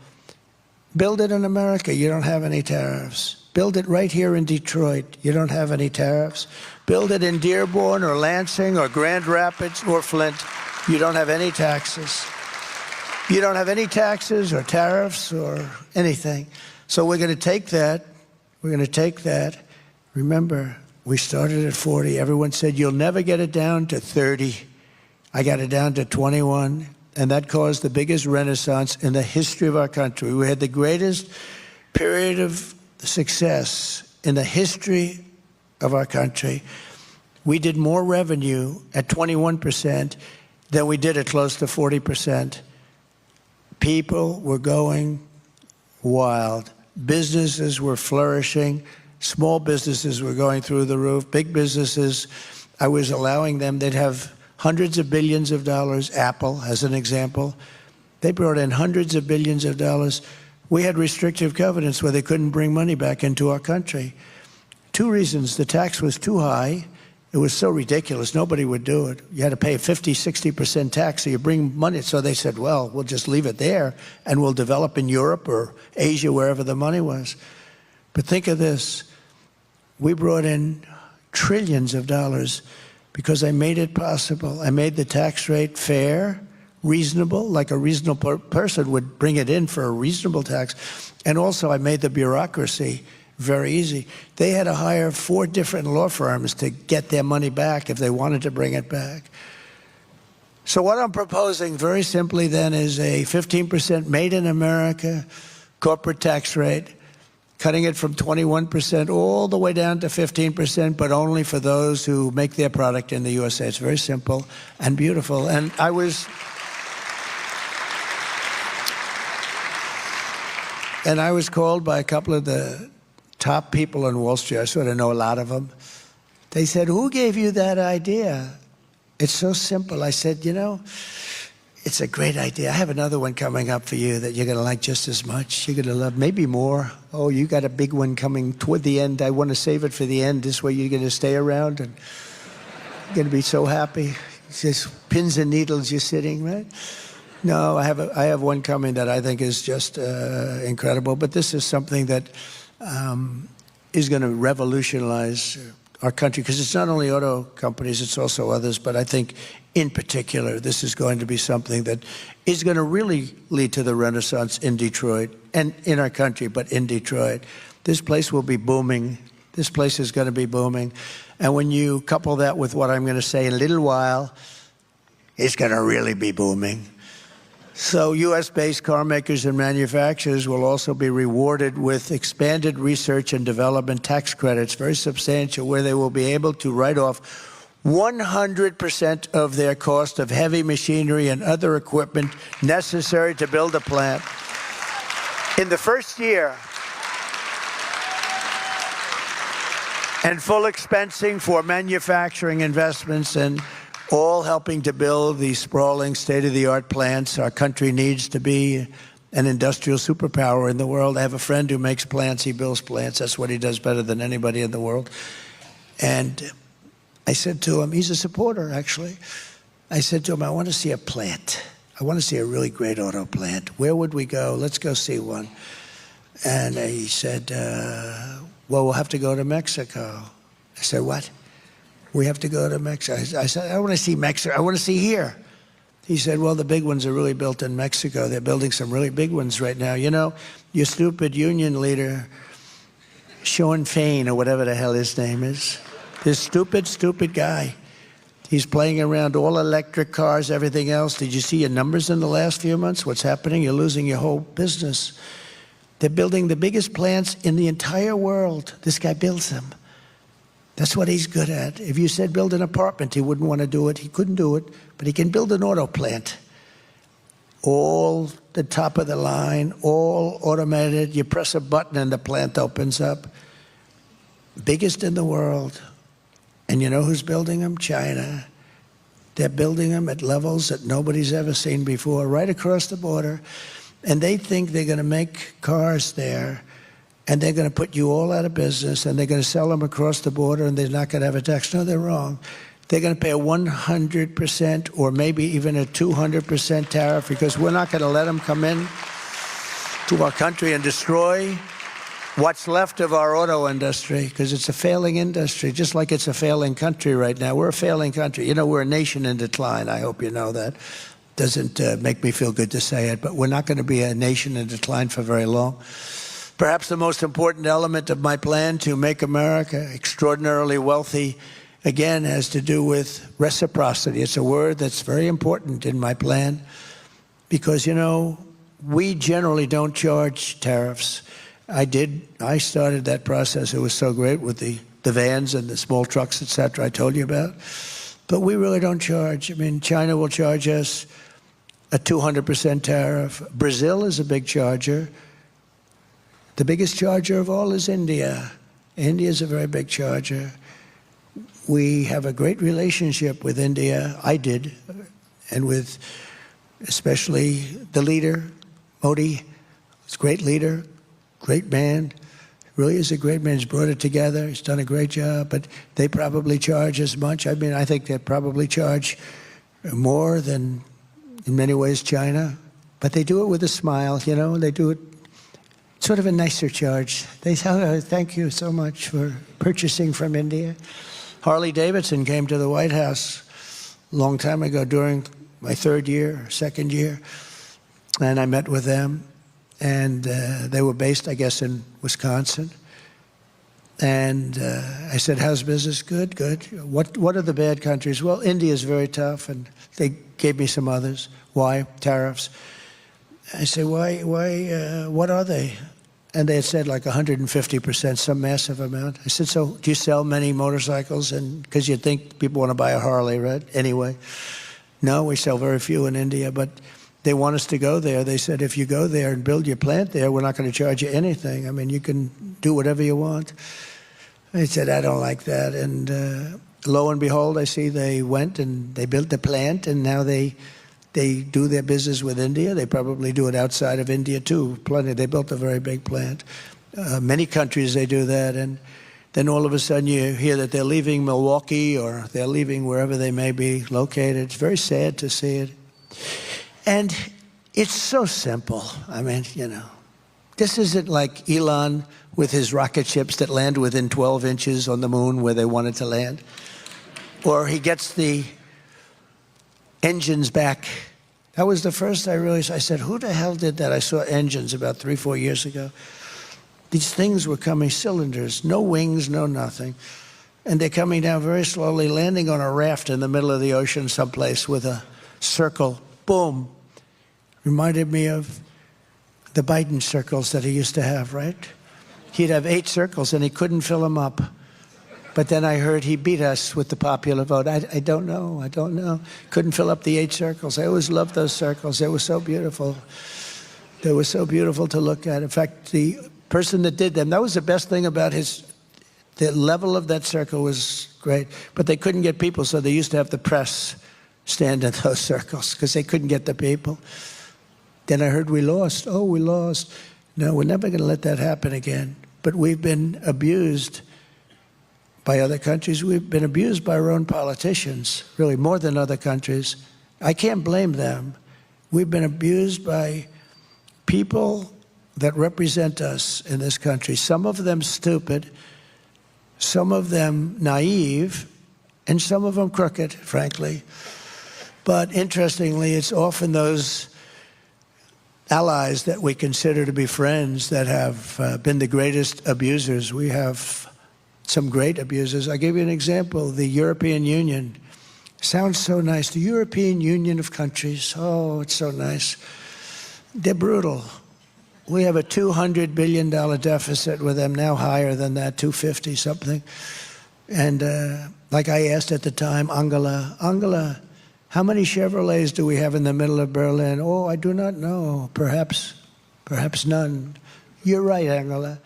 Build it in America. You don't have any tariffs. Build it right here in Detroit. You don't have any tariffs. Build it in Dearborn or Lansing or Grand Rapids or Flint. You don't have any taxes. You don't have any taxes or tariffs or anything. So we're going to take that. We're going to take that. Remember, we started at 40. Everyone said, you'll never get it down to 30. I got it down to 21. And that caused the biggest renaissance in the history of our country. We had the greatest period of success in the history of our country. We did more revenue at 21% than we did at close to 40%. People were going wild. Businesses were flourishing. Small businesses were going through the roof. Big businesses, I was allowing them, they'd have hundreds of billions of dollars. Apple, as an example, they brought in hundreds of billions of dollars. We had restrictive covenants where they couldn't bring money back into our country. Two reasons. The tax was too high. It was so ridiculous. Nobody would do it. You had to pay a 50, 60% tax, so you bring money. So they said, well, we'll just leave it there, and we'll develop in Europe or Asia, wherever the money was. But think of this. We brought in trillions of dollars because I made it possible. I made the tax rate fair, reasonable, like a reasonable person would bring it in for a reasonable tax. And also I made the bureaucracy very easy. They had to hire 4 different law firms to get their money back if they wanted to bring it back. So what I'm proposing very simply then is a 15% made in America corporate tax rate, cutting it from 21% all the way down to 15%, but only for those who make their product in the USA. It's very simple and beautiful. And I was called by a couple of the top people on Wall Street. I sort of know a lot of them. They said, "Who gave you that idea? It's so simple." I said, "You know, it's a great idea. I have another one coming up for you that you're going to like just as much. You're going to love, maybe more. Oh, you got a big one coming toward the end. I want to save it for the end. This way you're going to stay around and you're going to be so happy." It's just pins and needles you're sitting, right? No, I have one coming that I think is just incredible. But this is something that is going to revolutionize our country, because it's not only auto companies, it's also others. But I think in particular, this is going to be something that is going to really lead to the renaissance in Detroit and in our country, but in Detroit. This place will be booming. This place is going to be booming. And when you couple that with what I'm going to say in a little while, it's going to really be booming. So U.S.-based car makers and manufacturers will also be rewarded with expanded research and development tax credits, very substantial, where they will be able to write off 100% of their cost of heavy machinery and other equipment necessary to build a plant. In the first year, and full expensing for manufacturing investments, and all helping to build these sprawling state-of-the-art plants. Our country needs to be an industrial superpower in the world. I have a friend who makes plants. He builds plants. That's what he does better than anybody in the world. And I said to him, he's a supporter, actually. I said to him, I want to see a plant. I want to see a really great auto plant. Where would we go? Let's go see one. And he said, well, we'll have to go to Mexico. I said, what? We have to go to Mexico. I said, I want to see Mexico. I want to see here. He said, well, the big ones are really built in Mexico. They're building some really big ones right now. You know, your stupid union leader, Sean Fain, or whatever the hell his name is, this stupid guy, he's playing around all electric cars, everything else. Did you see your numbers in the last few months? What's happening? You're losing your whole business. They're building the biggest plants in the entire world. This guy builds them. That's what he's good at. If you said build an apartment, he wouldn't want to do it. He couldn't do it, but he can build an auto plant. All the top of the line, all automated. You press a button and the plant opens up. Biggest in the world. And you know who's building them? China. They're building them at levels that nobody's ever seen before, right across the border. And they think they're going to make cars there, and they're going to put you all out of business, and they're going to sell them across the border, and they're not going to have a tax. No, they're wrong. They're going to pay a 100% or maybe even a 200% tariff, because we're not going to let them come in to our country and destroy what's left of our auto industry, because it's a failing industry, just like it's a failing country right now. We're a failing country. You know, we're a nation in decline. I hope you know that. Doesn't make me feel good to say it, but we're not going to be a nation in decline for very long. Perhaps the most important element of my plan to make America extraordinarily wealthy, again, has to do with reciprocity. It's a word that's very important in my plan because, you know, we generally don't charge tariffs. I started that process. It was so great with the vans and the small trucks, et cetera, I told you about. But we really don't charge. I mean, China will charge us a 200% tariff. Brazil is a big charger. The biggest charger of all is India. India is a very big charger. We have a great relationship with India. I did, and with especially the leader, Modi. He's a great leader, great man. Really is a great man. He's brought it together. He's done a great job, but they probably charge as much. I mean, I think they probably charge more than, in many ways, China. But they do it with a smile, you know. They do it sort of a nicer charge. They say, oh, thank you so much for purchasing from India. Harley Davidson came to the White House a long time ago during my second year, and I met with them. And they were based, I guess, in Wisconsin. And I said, how's business? Good, good. What are the bad countries? Well, India is very tough, and they gave me some others. Why? Tariffs. I said, why, what are they? And they had said like 150%, some massive amount. I said, so do you sell many motorcycles? And because you'd think people want to buy a Harley, right? Anyway, no, we sell very few in India, but they want us to go there. They said, if you go there and build your plant there, we're not going to charge you anything. I mean, you can do whatever you want. I said, I don't like that. And lo and behold, I see they went and they built the plant, and now they do their business with India. They probably do it outside of India, too. Plenty. They built a very big plant. Many countries, they do that. And then all of a sudden you hear that they're leaving Milwaukee or they're leaving wherever they may be located. It's very sad to see it. And it's so simple. I mean, you know, this isn't like Elon with his rocket ships that land within 12 inches on the moon where they wanted to land. Or he gets the engines back. That was the first I realized. I said, who the hell did that? I saw engines about 3-4 years ago. These things were coming, cylinders, no wings, no nothing. And they're coming down very slowly, landing on a raft in the middle of the ocean someplace with a circle. Boom. Reminded me of the Biden circles that he used to have, right? He'd have 8 circles and he couldn't fill them up. But then I heard he beat us with the popular vote. I don't know. Couldn't fill up the 8 circles. I always loved those circles. They were so beautiful. They were so beautiful to look at. In fact, the person that did them, that was the best thing about the level of that circle was great. But they couldn't get people, so they used to have the press stand in those circles because they couldn't get the people. Then I heard we lost. Oh, we lost. No, we're never going to let that happen again. But we've been abused by other countries. We've been abused by our own politicians, really more than other countries. I can't blame them. We've been abused by people that represent us in this country. Some of them stupid, some of them naive, and some of them crooked, frankly. But interestingly, it's often those allies that we consider to be friends that have been the greatest abusers. We have some great abusers. I'll give you an example. The European Union sounds so nice. The European Union of countries. Oh, it's so nice. They're brutal. We have a $200 billion deficit with them, now higher than that, 250 something. And like I asked at the time, Angela, how many Chevrolets do we have in the middle of Berlin? Oh, I do not know. Perhaps none. You're right, Angela.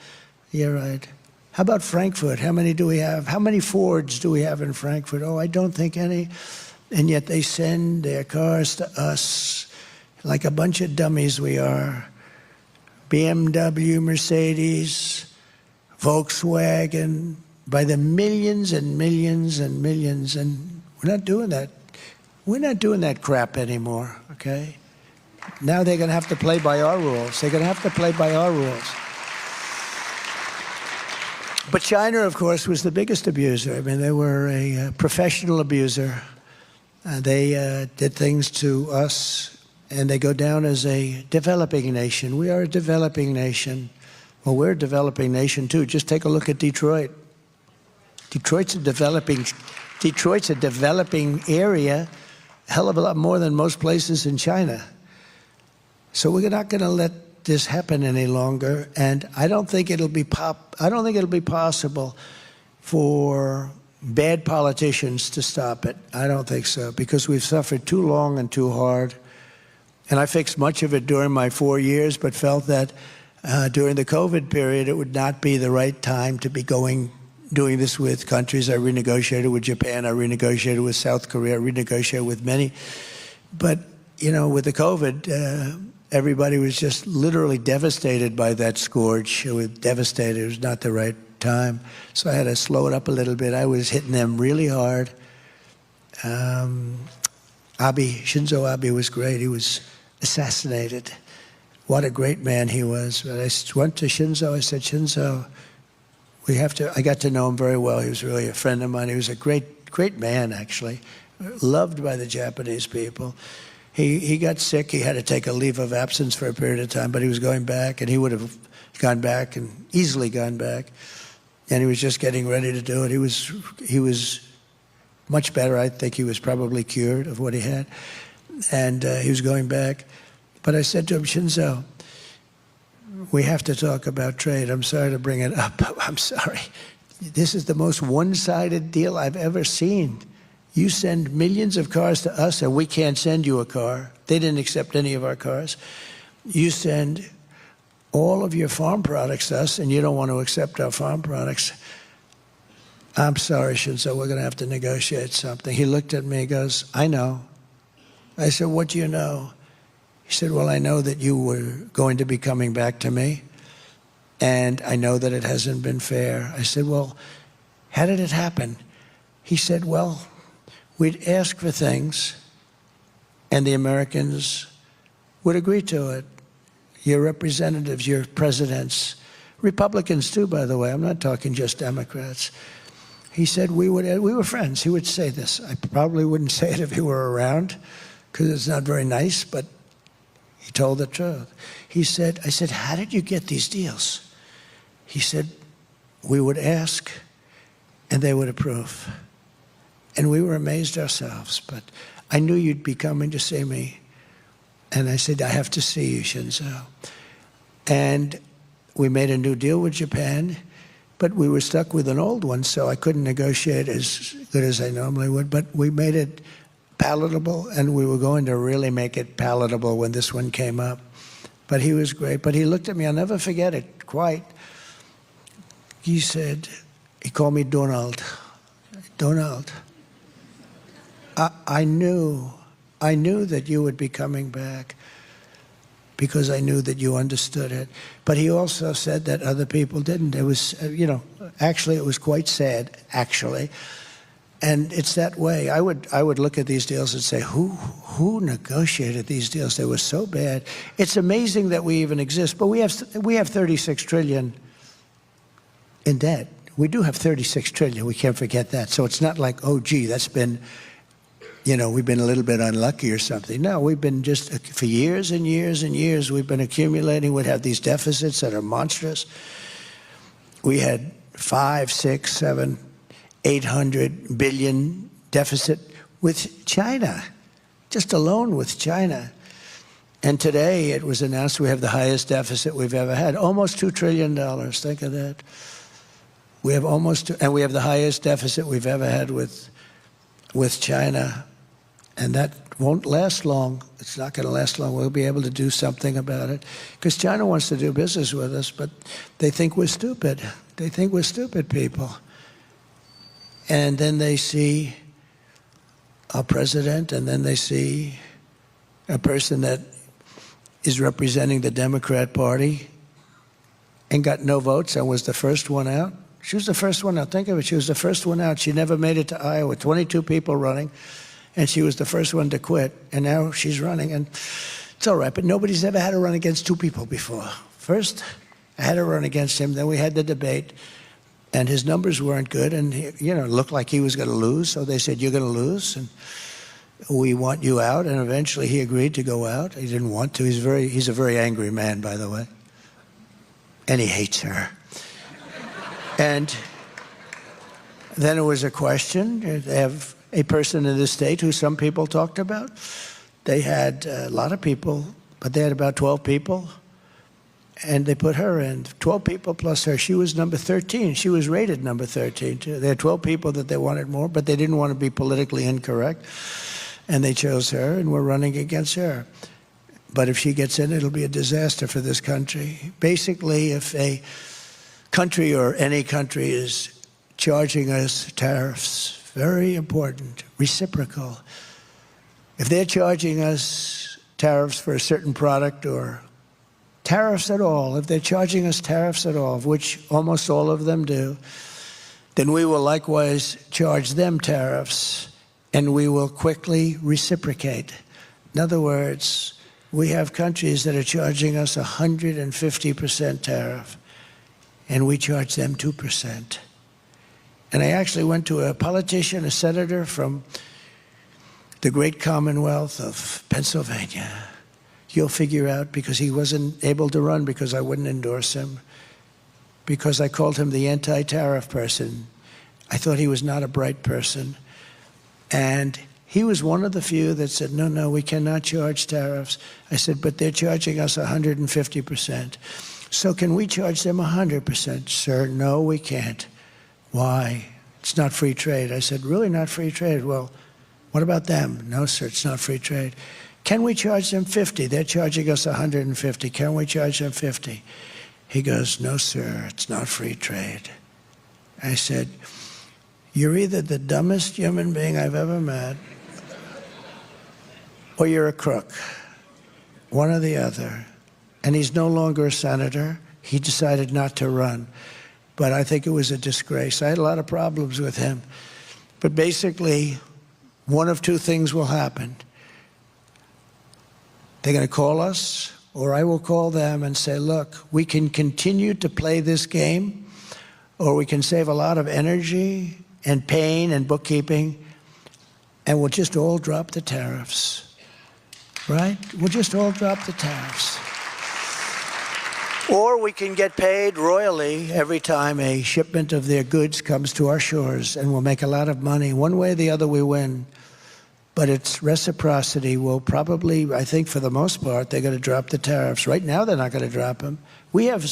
You're right. How about Frankfurt? How many do we have? How many Fords do we have in Frankfurt? Oh, I don't think any. And yet they send their cars to us like a bunch of dummies we are. BMW, Mercedes, Volkswagen, by the millions and millions and millions. And we're not doing that. We're not doing that crap anymore, okay? Now they're going to have to play by our rules. They're going to have to play by our rules. But China, of course, was the biggest abuser. I mean, they were a professional abuser. They did things to us, and they go down as a developing nation. We are a developing nation. Well, we're a developing nation, too. Just take a look at Detroit. Detroit's a developing area, a hell of a lot more than most places in China. So we're not going to let this happen any longer, and I don't think it'll be possible for bad politicians to stop it. I don't think so, because we've suffered too long and too hard. And I fixed much of it during my 4 years, but felt that during the COVID period, it would not be the right time to be doing this with countries. I renegotiated with Japan, I renegotiated with South Korea, I renegotiated with many. But, you know, with the COVID, everybody was just literally devastated by that scourge. It was devastated. It was not the right time. So I had to slow it up a little bit. I was hitting them really hard. Shinzo Abe was great. He was assassinated. What a great man he was. But I went to Shinzo. I said, Shinzo, I got to know him very well. He was really a friend of mine. He was a great man, actually, loved by the Japanese people. He got sick. He had to take a leave of absence for a period of time, but he was going back, and he would have gone back and easily gone back. and he was just getting ready to do it. He was much better. I think he was probably cured of what he had, and he was going back. But I said to him, Shinzo, we have to talk about trade. I'm sorry to bring it up. I'm sorry. This is the most one-sided deal I've ever seen. You send millions of cars to us, and we can't send you a car. They didn't accept any of our cars. You send all of your farm products to us, and you don't want to accept our farm products. I'm sorry, Shinzo, we're going to have to negotiate something. He looked at me and goes, I know. I said, what do you know? He said, well, I know that you were going to be coming back to me, and I know that it hasn't been fair. I said, well, how did it happen? He said, well, we'd ask for things, and the Americans would agree to it. Your representatives, your presidents, Republicans too, by the way. I'm not talking just Democrats. He said we were friends. He would say this. I probably wouldn't say it if he were around, because it's not very nice, but he told the truth. He said, I said, how did you get these deals? He said, we would ask, and they would approve. And we were amazed ourselves, but I knew you'd be coming to see me. And I said, I have to see you, Shinzo. And we made a new deal with Japan, but we were stuck with an old one, so I couldn't negotiate as good as I normally would. But we made it palatable, and we were going to really make it palatable when this one came up. But he was great. But he looked at me, I'll never forget it, quite. He said, he called me Donald. Donald, I knew that you would be coming back because I knew that you understood it. But he also said that other people didn't. It was, actually, it was quite sad, actually. And it's that way. I would look at these deals and say, who negotiated these deals? They were so bad. It's amazing that we even exist, but we have 36 trillion in debt. We do have 36 trillion. We can't forget that. So it's not like, oh, gee, that's been, we've been a little bit unlucky or something. No, we've been just, for years and years and years, we've been accumulating. We'd have these deficits that are monstrous. We had 5, 6, 7, 800 billion deficit with China, just alone with China. And today it was announced we have the highest deficit we've ever had, almost $2 trillion. Think of that. We have and we have the highest deficit we've ever had with China. And that won't last long. It's not going to last long. We'll be able to do something about it. Because China wants to do business with us, but they think we're stupid. They think we're stupid people. And then they see our president, and then they see a person that is representing the Democrat Party and got no votes and was the first one out. She was the first one out. Think of it. She was the first one out. She never made it to Iowa. 22 people running, and she was the first one to quit. And now she's running, and it's all right. But nobody's ever had to run against two people before. First, I had to run against him. Then we had the debate, and his numbers weren't good, and it looked like he was going to lose. So they said, "You're going to lose, and we want you out." And eventually, he agreed to go out. He didn't want to. He's a very angry man, by the way, and he hates her. And then it was a question. They have a person in the state who some people talked about. They had a lot of people, but they had about 12 people, and they put her in. 12 people plus her. She was number 13. She was rated number 13, too. They had 12 people that they wanted more, but they didn't want to be politically incorrect, and they chose her, and we're running against her. But if she gets in, it'll be a disaster for this country. Basically, if a country or any country is charging us tariffs, very important, reciprocal. If they're charging us tariffs for a certain product or tariffs at all, if they're charging us tariffs at all, which almost all of them do, then we will likewise charge them tariffs, and we will quickly reciprocate. In other words, we have countries that are charging us 150% tariff, and we charge them 2%. And I actually went to a politician, a senator from the great Commonwealth of Pennsylvania. You'll figure out, because he wasn't able to run because I wouldn't endorse him. because I called him the anti-tariff person. I thought he was not a bright person. And he was one of the few that said, no, we cannot charge tariffs. I said, but they're charging us 150%. So can we charge them 100%? Sir, no, we can't. Why? It's not free trade. I said, really not free trade? Well, what about them? No, sir, it's not free trade. Can we charge them 50? They're charging us 150. Can we charge them 50? He goes, no, sir, it's not free trade. I said, you're either the dumbest human being I've ever met, or you're a crook, one or the other. And he's no longer a senator. He decided not to run. But I think it was a disgrace. I had a lot of problems with him. But basically, one of two things will happen. They're going to call us, or I will call them and say, look, we can continue to play this game, or we can save a lot of energy and pain and bookkeeping, and we'll just all drop the tariffs, right? We'll just all drop the tariffs. Or we can get paid royally every time a shipment of their goods comes to our shores, and we'll make a lot of money. One way or the other, we win. But it's reciprocity. Will probably, I think for the most part, they're going to drop the tariffs. Right now, they're not going to drop them. We have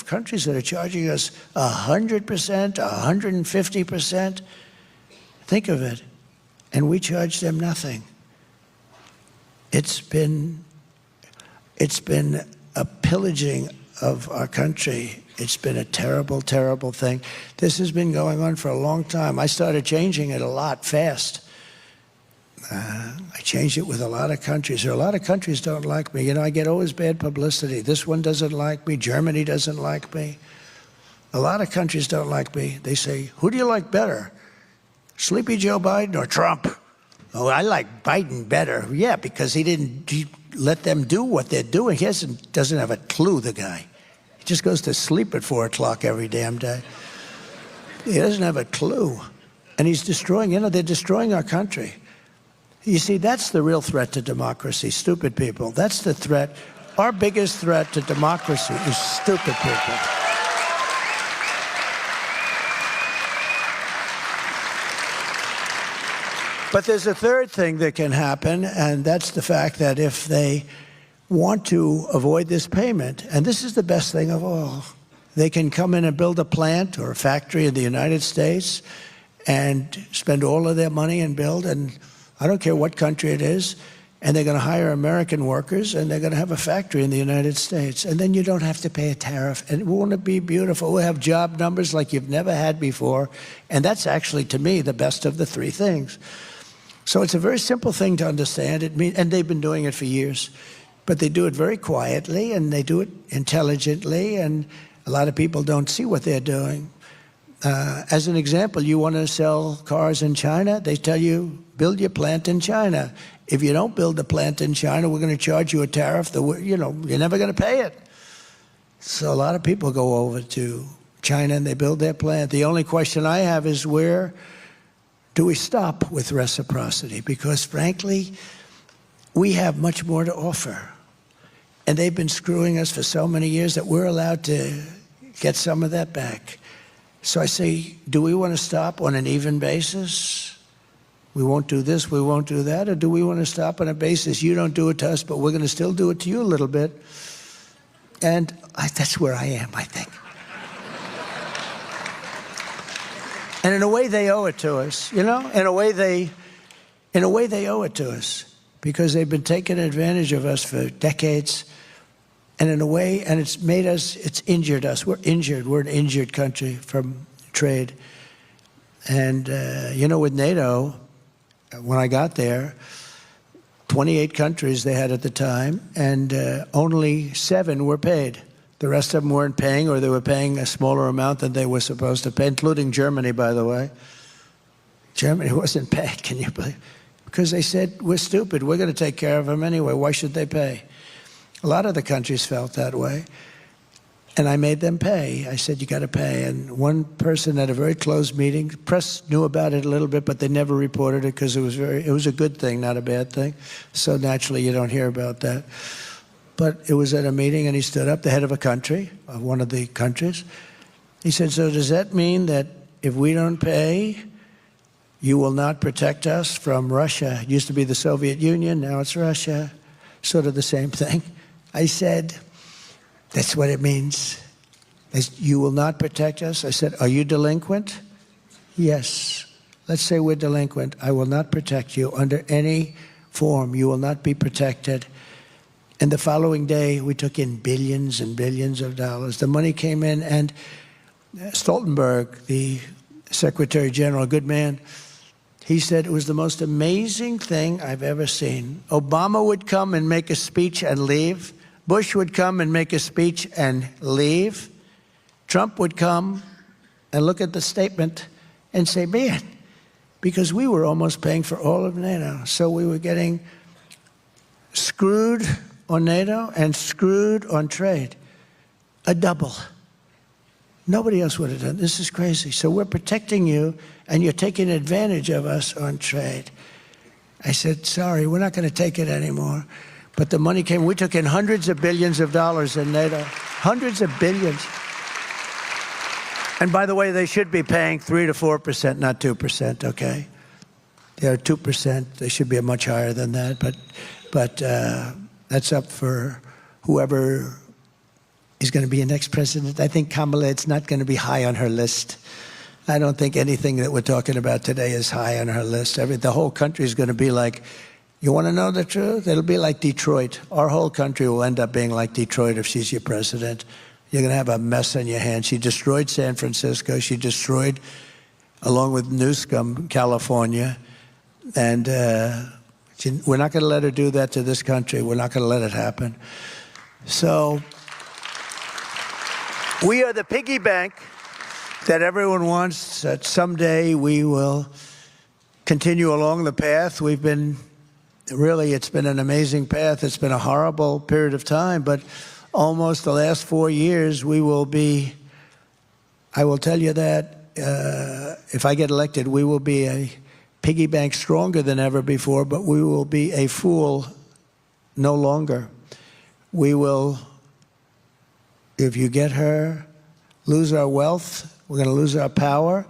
countries that are charging us 100%, 150%. Think of it. And we charge them nothing. It's been a pillaging of our country. It's been a terrible, terrible thing. This has been going on for a long time. I started changing it a lot fast. I changed it with a lot of countries. There are a lot of countries don't like me. You know, I get always bad publicity. This one doesn't like me. Germany doesn't like me. A lot of countries don't like me. They say, who do you like better? Sleepy Joe Biden or Trump? Oh, I like Biden better. Yeah, because he let them do what they're doing. He doesn't have a clue, the guy. He just goes to sleep at 4 o'clock every damn day. He doesn't have a clue. And he's destroying, they're destroying our country. You see, that's the real threat to democracy, stupid people. That's the threat. Our biggest threat to democracy is stupid people. But there's a third thing that can happen, and that's the fact that if they want to avoid this payment, and this is the best thing of all, they can come in and build a plant or a factory in the United States and spend all of their money and build, and I don't care what country it is, and they're going to hire American workers, and they're going to have a factory in the United States. And then you don't have to pay a tariff. And won't it be beautiful? We'll have job numbers like you've never had before. And that's actually, to me, the best of the three things. So it's a very simple thing to understand. And they've been doing it for years. But they do it very quietly, and they do it intelligently, and a lot of people don't see what they're doing. As an example, you want to sell cars in China, they tell you, build your plant in China. If you don't build the plant in China, we're going to charge you a tariff that, you're never going to pay it. So a lot of people go over to China and they build their plant. The only question I have is, where do we stop with reciprocity? Because frankly, we have much more to offer. And they've been screwing us for so many years that we're allowed to get some of that back. So I say, do we want to stop on an even basis? We won't do this, we won't do that? Or do we want to stop on a basis, you don't do it to us, but we're going to still do it to you a little bit? And that's where I am, I think. And in a way, they owe it to us, In a way, they owe it to us, because they've been taking advantage of us for decades. And in a way, and it's injured us. We're injured. We're an injured country from trade. And, with NATO, when I got there, 28 countries they had at the time, and only 7 were paid. The rest of them weren't paying, or they were paying a smaller amount than they were supposed to pay, including Germany, by the way. Germany wasn't paid, can you believe? Because they said, we're stupid. We're going to take care of them anyway. Why should they pay? A lot of the countries felt that way. And I made them pay. I said, you got to pay. And one person at a very closed meeting, the press knew about it a little bit, but they never reported it because it was a good thing, not a bad thing. So naturally, you don't hear about that. But it was at a meeting, and he stood up, the head of a country, of one of the countries. He said, so does that mean that if we don't pay, you will not protect us from Russia? It used to be the Soviet Union, now it's Russia. Sort of the same thing. I said, that's what it means. You will not protect us? I said, are you delinquent? Yes. Let's say we're delinquent. I will not protect you under any form. You will not be protected. And the following day, we took in billions and billions of dollars. The money came in, and Stoltenberg, the Secretary General, a good man, he said it was the most amazing thing I've ever seen. Obama would come and make a speech and leave. Bush would come and make a speech and leave. Trump would come and look at the statement and say, man, because we were almost paying for all of NATO. So we were getting screwed on NATO and screwed on trade. A double. Nobody else would have done. This is crazy. So we're protecting you, and you're taking advantage of us on trade. I said, sorry, we're not going to take it anymore. But the money came. We took in hundreds of billions of dollars in NATO. Hundreds of billions. And by the way, they should be paying 3 to 4%, not 2%, okay? They're 2%. They should be much higher than that. But that's up for whoever is going to be the next president. I think Kamala, it's not going to be high on her list. I don't think anything that we're talking about today is high on her list. The whole country is going to be like, you want to know the truth? It'll be like Detroit. Our whole country will end up being like Detroit if she's your president. You're going to have a mess on your hands. She destroyed San Francisco. She destroyed, along with Newsom, California. And we're not going to let her do that to this country. We're not going to let it happen. So we are the piggy bank that everyone wants, that someday we will continue along the path. We've been, really, it's been an amazing path. It's been a horrible period of time, but almost the last 4 years, we will be, I will tell you that if I get elected, we will be a piggy bank stronger than ever before, but we will be a fool no longer. We will, if you get her, lose our wealth. We're going to lose our power,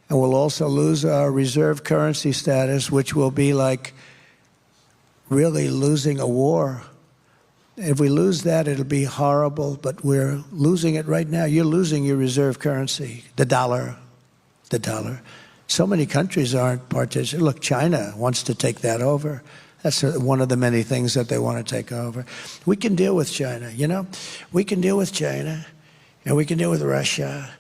and we'll also lose our reserve currency status, which will be like really losing a war. If we lose that, it'll be horrible, but we're losing it right now. You're losing your reserve currency, the dollar. So many countries aren't participating. Look, China wants to take that over. That's one of the many things that they want to take over. We can deal with China, you know? We can deal with China, and we can deal with Russia,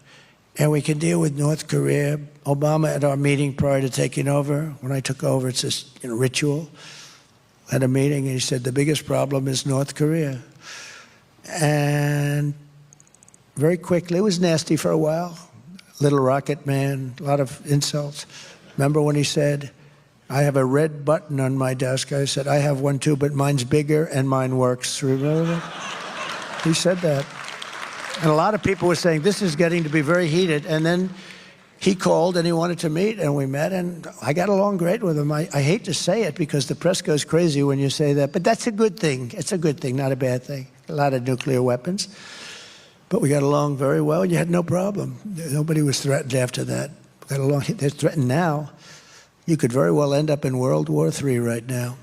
and we can deal with North Korea. Obama, at our meeting prior to taking over, when I took over, it's this ritual, at a meeting, and he said, the biggest problem is North Korea. And very quickly, it was nasty for a while. Little rocket man, a lot of insults. Remember when he said, I have a red button on my desk? I said, I have one too, but mine's bigger and mine works. Remember that? He said that. And a lot of people were saying, this is getting to be very heated. And then he called and he wanted to meet, and we met, and I got along great with him. I hate to say it because the press goes crazy when you say that, but that's a good thing. It's a good thing, not a bad thing. A lot of nuclear weapons. But we got along very well, and you had no problem. Nobody was threatened after that. We got along. They're threatened now. You could very well end up in World War III right now.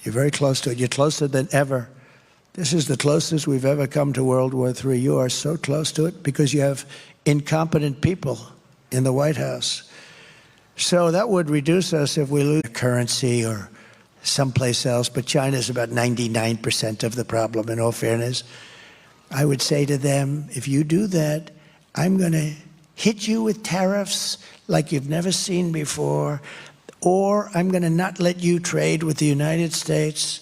You're very close to it. You're closer than ever. This is the closest we've ever come to World War III. You are so close to it because you have incompetent people in the White House. So that would reduce us if we lose currency or someplace else, but China's about 99% of the problem, in all fairness. I would say to them, if you do that, I'm going to hit you with tariffs like you've never seen before, or I'm going to not let you trade with the United States,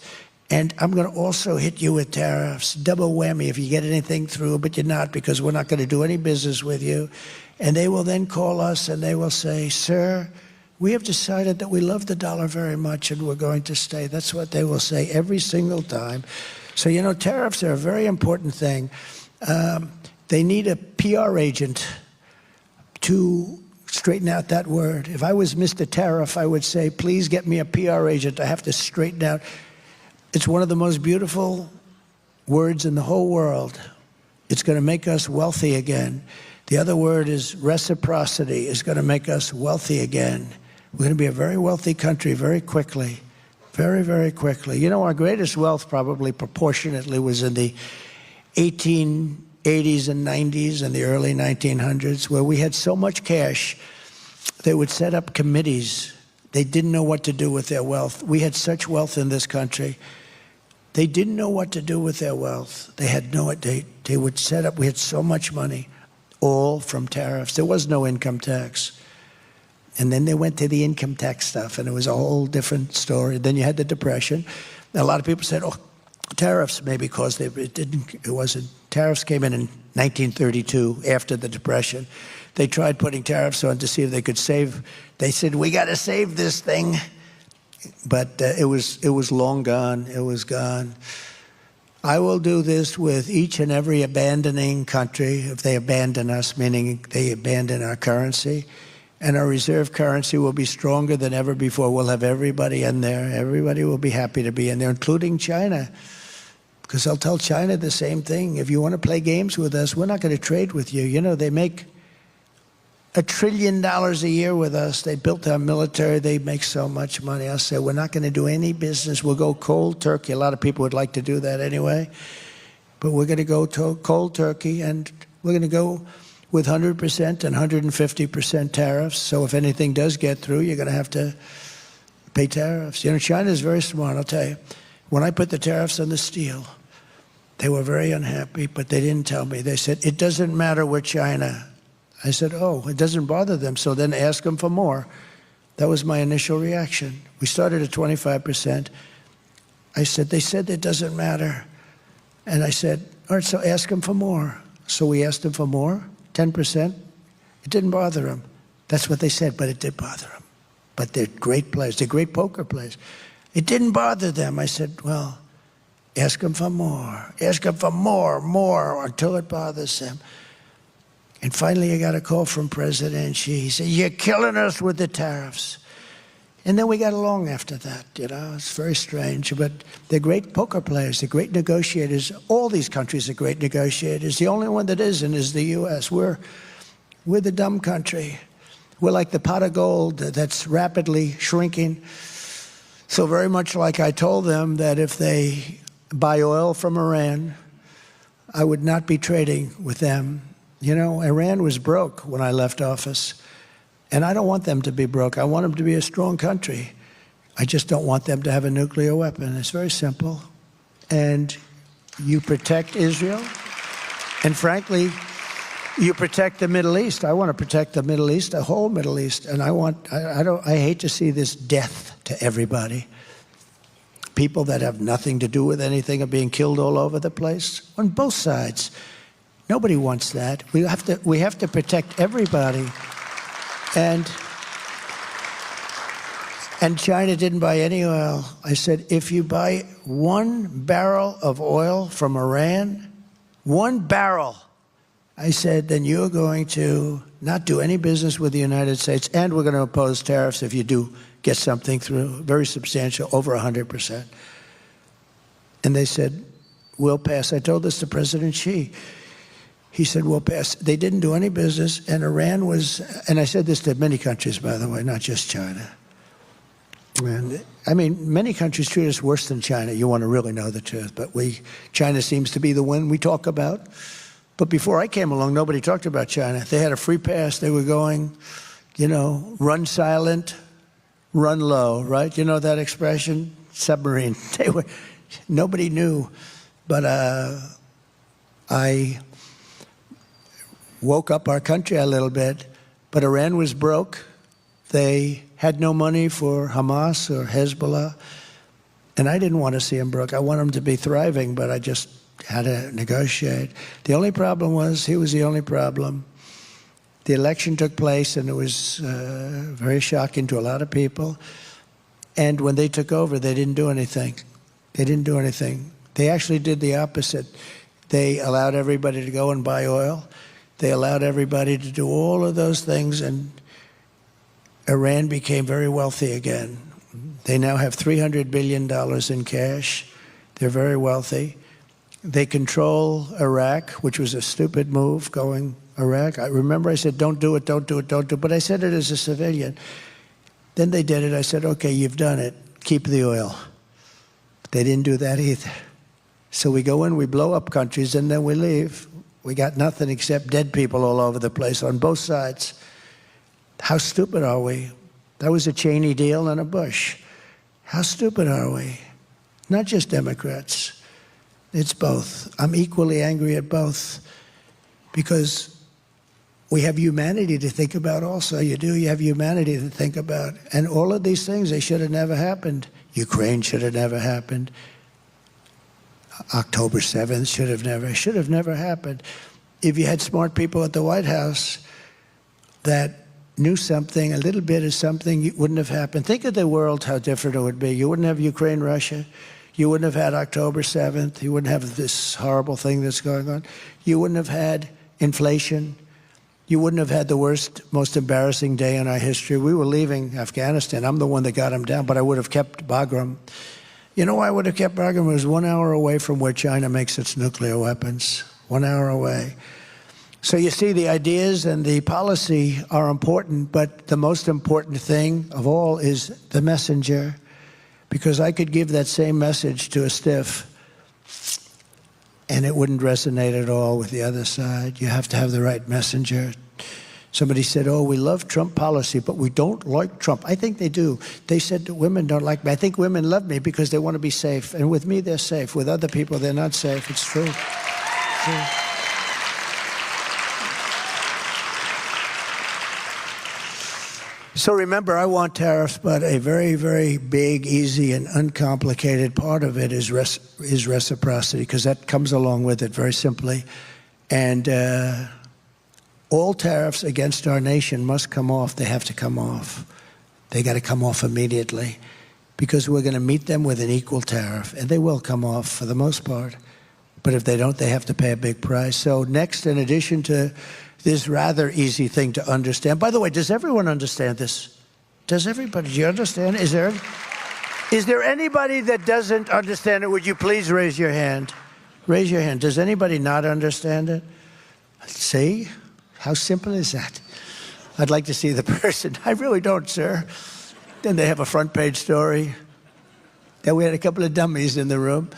and I'm going to also hit you with tariffs. Double whammy if you get anything through, but you're not, because we're not going to do any business with you. And they will then call us and they will say, sir, we have decided that we love the dollar very much and we're going to stay. That's what they will say every single time. So, you know, tariffs are a very important thing. They need a PR agent to straighten out that word. If I was Mr. Tariff, I would say, please get me a PR agent. I have to straighten out. It's one of the most beautiful words in the whole world. It's going to make us wealthy again. The other word is reciprocity. It's going to make us wealthy again. We're going to be a very wealthy country very quickly. Very, very quickly. You know, our greatest wealth probably proportionately was in the 1880s and 90s and the early 1900s, where we had so much cash, they would set up committees. They didn't know what to do with their wealth. We had such wealth in this country. They didn't know what to do with their wealth. They had no, they would set up, we had so much money, all from tariffs. There was no income tax. And then they went to the income tax stuff, and it was a whole different story. Then you had the Depression. A lot of people said, oh, tariffs maybe caused it. It wasn't. Tariffs came in 1932 after the Depression. They tried putting tariffs on to see if they could save. They said, we got to save this thing. But it was long gone. It was gone. I will do this with each and every abandoning country if they abandon us, meaning they abandon our currency. And our reserve currency will be stronger than ever before. We'll have everybody in there. Everybody will be happy to be in there, including China. Because I'll tell China the same thing. If you want to play games with us, we're not going to trade with you. You know, they make $1 trillion a year with us. They built our military. They make so much money. I'll say, we're not going to do any business. We'll go cold turkey. A lot of people would like to do that anyway. But we're going to go cold turkey, and we're going to go with 100% and 150% tariffs. So if anything does get through, you're going to have to pay tariffs. You know, China is very smart, I'll tell you. When I put the tariffs on the steel, they were very unhappy, but they didn't tell me. They said, it doesn't matter, we're China. I said, oh, it doesn't bother them, so then ask them for more. That was my initial reaction. We started at 25%. I said, they said it doesn't matter. And I said, all right, so ask them for more. So we asked them for more. 10%, it didn't bother them. That's what they said, but it did bother them. But they're great players. They're great poker players. It didn't bother them. I said, well, ask them for more. Ask them for more, until it bothers them. And finally, I got a call from President Xi. He said, you're killing us with the tariffs. And then we got along after that, you know. It's very strange, but they're great poker players. They're great negotiators. All these countries are great negotiators. The only one that isn't is the U.S. We're the dumb country. We're like the pot of gold that's rapidly shrinking. So very much like I told them that if they buy oil from Iran, I would not be trading with them. You know, Iran was broke when I left office. And I don't want them to be broke. I want them to be a strong country. I just don't want them to have a nuclear weapon. It's very simple. And you protect Israel. And frankly, you protect the Middle East. I want to protect the Middle East, the whole Middle East. And I hate to see this death to everybody. People that have nothing to do with anything are being killed all over the place on both sides. Nobody wants that. We have to protect everybody. And China didn't buy any oil. I said, if you buy 1 barrel of oil from Iran, 1 barrel, I said, then you're going to not do any business with the United States, and we're going to impose tariffs if you do get something through, very substantial, over 100%. And they said, we'll pass. I told this to President Xi. He said, we'll pass. They didn't do any business, and Iran was, and I said this to many countries, by the way, not just China. And I mean, many countries treat us worse than China. You want to really know the truth, but China seems to be the one we talk about. But before I came along, nobody talked about China. They had a free pass. They were going, you know, run silent, run low, right? You know that expression? Submarine. Nobody knew, but I woke up our country a little bit, but Iran was broke. They had no money for Hamas or Hezbollah, and I didn't want to see them broke. I want them to be thriving, but I just had to negotiate. The only problem was, he was the only problem. The election took place, and it was very shocking to a lot of people. And when they took over, they didn't do anything. They didn't do anything. They actually did the opposite. They allowed everybody to go and buy oil. They allowed everybody to do all of those things, and Iran became very wealthy again. They now have $300 billion in cash. They're very wealthy. They control Iraq, which was a stupid move, going Iraq. I remember I said, don't do it, don't do it, don't do it. But I said it as a civilian. Then they did it. I said, okay, you've done it. Keep the oil. They didn't do that either. So we go in, we blow up countries, and then we leave. We got nothing except dead people all over the place on both sides. How stupid are we? That was a Cheney deal and a Bush. How stupid are we? Not just Democrats. It's both. I'm equally angry at both because we have humanity to think about also. You do. You have humanity to think about. And all of these things, they should have never happened. Ukraine should have never happened. October 7th should have never happened. If you had smart people at the White House that knew something, a little bit of something, it wouldn't have happened. Think of the world, how different it would be. You wouldn't have Ukraine, Russia. You wouldn't have had October 7th. You wouldn't have this horrible thing that's going on. You wouldn't have had inflation. You wouldn't have had the worst, most embarrassing day in our history. We were leaving Afghanistan. I'm the one that got him down, but I would have kept Bagram. You know why I would have kept Bagram? It was 1 hour away from where China makes its nuclear weapons. 1 hour away. So you see, the ideas and the policy are important, but the most important thing of all is the messenger. Because I could give that same message to a stiff, and it wouldn't resonate at all with the other side. You have to have the right messenger. Somebody said, oh, we love Trump policy, but we don't like Trump. I think they do. They said that women don't like me. I think women love me because they want to be safe. And with me, they're safe. With other people, they're not safe. It's true. It's true. So remember, I want tariffs, but a very, very big, easy, and uncomplicated part of it is reciprocity, because that comes along with it very simply. And all tariffs against our nation must come off. They have to come off. They got to come off immediately, because we're going to meet them with an equal tariff, and they will come off for the most part. But if they don't, they have to pay a big price. So next, in addition to this rather easy thing to understand. By the way, does everyone understand this? Does everybody? Do you understand? Is there anybody that doesn't understand it? Would you please raise your hand? Raise your hand. Does anybody not understand it? See? How simple is that? I'd like to see the person. I really don't, sir. Then they have a front page story. Then we had a couple of dummies in the room.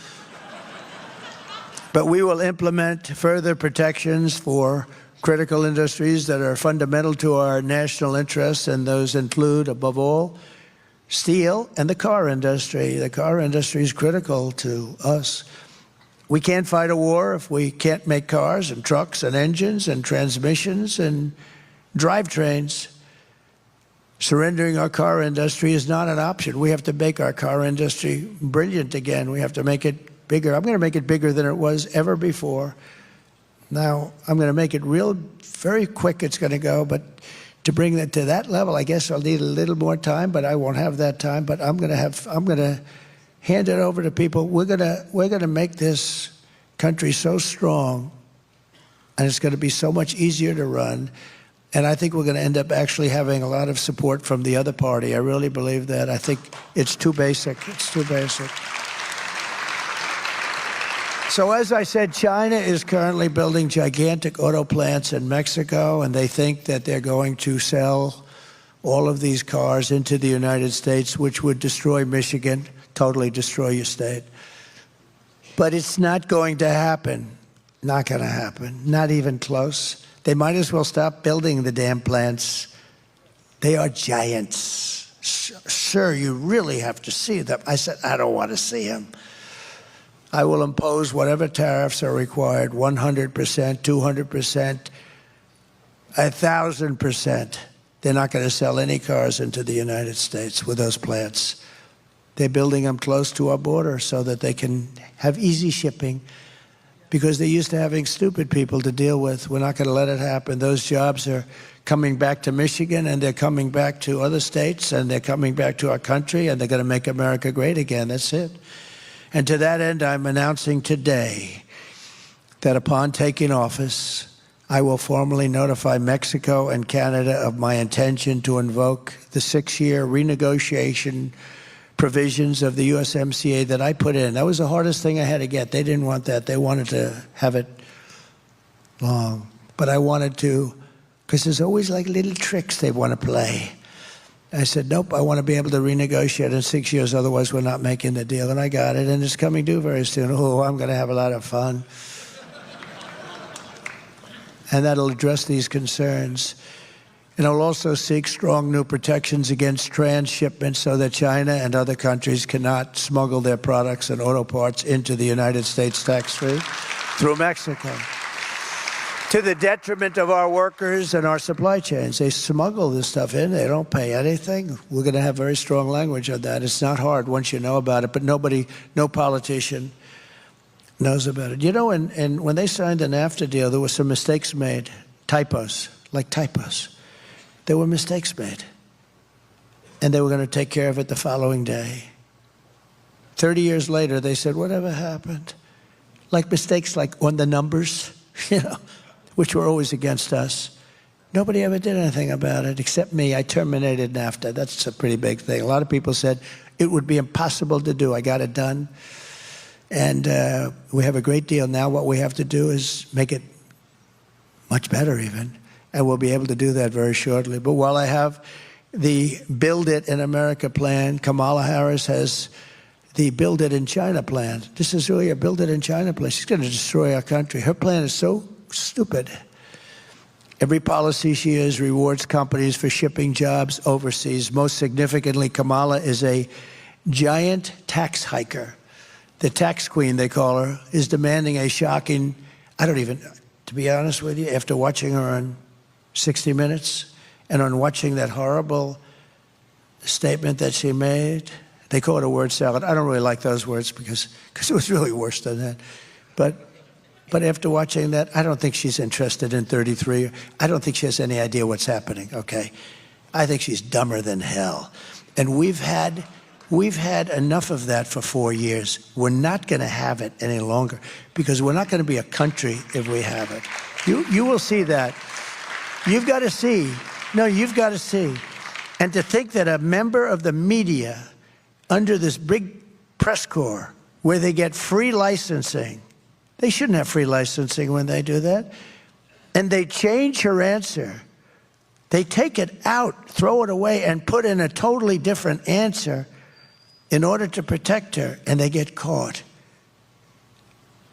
But we will implement further protections for critical industries that are fundamental to our national interests, and those include, above all, steel and the car industry. The car industry is critical to us. We can't fight a war if we can't make cars and trucks and engines and transmissions and drivetrains. Surrendering our car industry is not an option. We have to make our car industry brilliant again. We have to make it bigger. I'm going to make it bigger than it was ever before. Now, I'm going to make it very quick it's going to go, but to bring that to that level, I guess I'll need a little more time, but I won't have that time. But I'm going to hand it over to people. We're going to make this country so strong, and it's going to be so much easier to run. And I think we're going to end up actually having a lot of support from the other party. I really believe that. I think it's too basic. It's too basic. So as I said, China is currently building gigantic auto plants in Mexico, and they think that they're going to sell all of these cars into the United States, which would destroy Michigan, totally destroy your state. But it's not going to happen. Not going to happen. Not even close. They might as well stop building the damn plants. They are giants. Sir, you really have to see them. I said, I don't want to see them. I will impose whatever tariffs are required, 100%, 200%, 1,000%. They're not going to sell any cars into the United States with those plants. They're building them close to our border so that they can have easy shipping, because they're used to having stupid people to deal with. We're not going to let it happen. Those jobs are coming back to Michigan, and they're coming back to other states, and they're coming back to our country, and they're going to make America great again. That's it. And to that end, I'm announcing today that upon taking office, I will formally notify Mexico and Canada of my intention to invoke the 6-year renegotiation provisions of the USMCA that I put in. That was the hardest thing I had to get. They didn't want that. They wanted to have it long. But I wanted to, because there's always like little tricks they want to play. I said, nope, I want to be able to renegotiate in 6 years, otherwise we're not making the deal. And I got it, and it's coming due very soon. Oh, I'm going to have a lot of fun. And that'll address these concerns. And it'll also seek strong new protections against transshipment so that China and other countries cannot smuggle their products and auto parts into the United States tax-free through Mexico, to the detriment of our workers and our supply chains. They smuggle this stuff in. They don't pay anything. We're going to have very strong language on that. It's not hard once you know about it, but no politician knows about it. You know, and when they signed the NAFTA deal, there were some mistakes made, typos, like typos. There were mistakes made. And they were going to take care of it the following day. 30 years later, they said, whatever happened? Like mistakes like on the numbers, you know, which were always against us. Nobody ever did anything about it except me. I terminated NAFTA. That's a pretty big thing. A lot of people said it would be impossible to do. I got it done. And we have a great deal now. What we have to do is make it much better even. And we'll be able to do that very shortly. But while I have the Build It in America plan, Kamala Harris has the Build It in China plan. This is really a Build It in China plan. She's going to destroy our country. Her plan is so stupid. Every policy she has rewards companies for shipping jobs overseas. Most significantly, Kamala is a giant tax hiker. The tax queen, they call her, is demanding a shocking, to be honest with you, after watching her on 60 Minutes and on watching that horrible statement that she made, they call it a word salad. I don't really like those words because it was really worse than that. But after watching that, I don't think she's interested in 33. I don't think she has any idea what's happening, okay? I think she's dumber than hell. And we've had enough of that for 4 years. We're not going to have it any longer because we're not going to be a country if we have it. You will see that. You've got to see. No, you've got to see. And to think that a member of the media under this big press corps where they get free licensing, they shouldn't have free licensing when they do that. And they change her answer. They take it out, throw it away, and put in a totally different answer in order to protect her, and they get caught.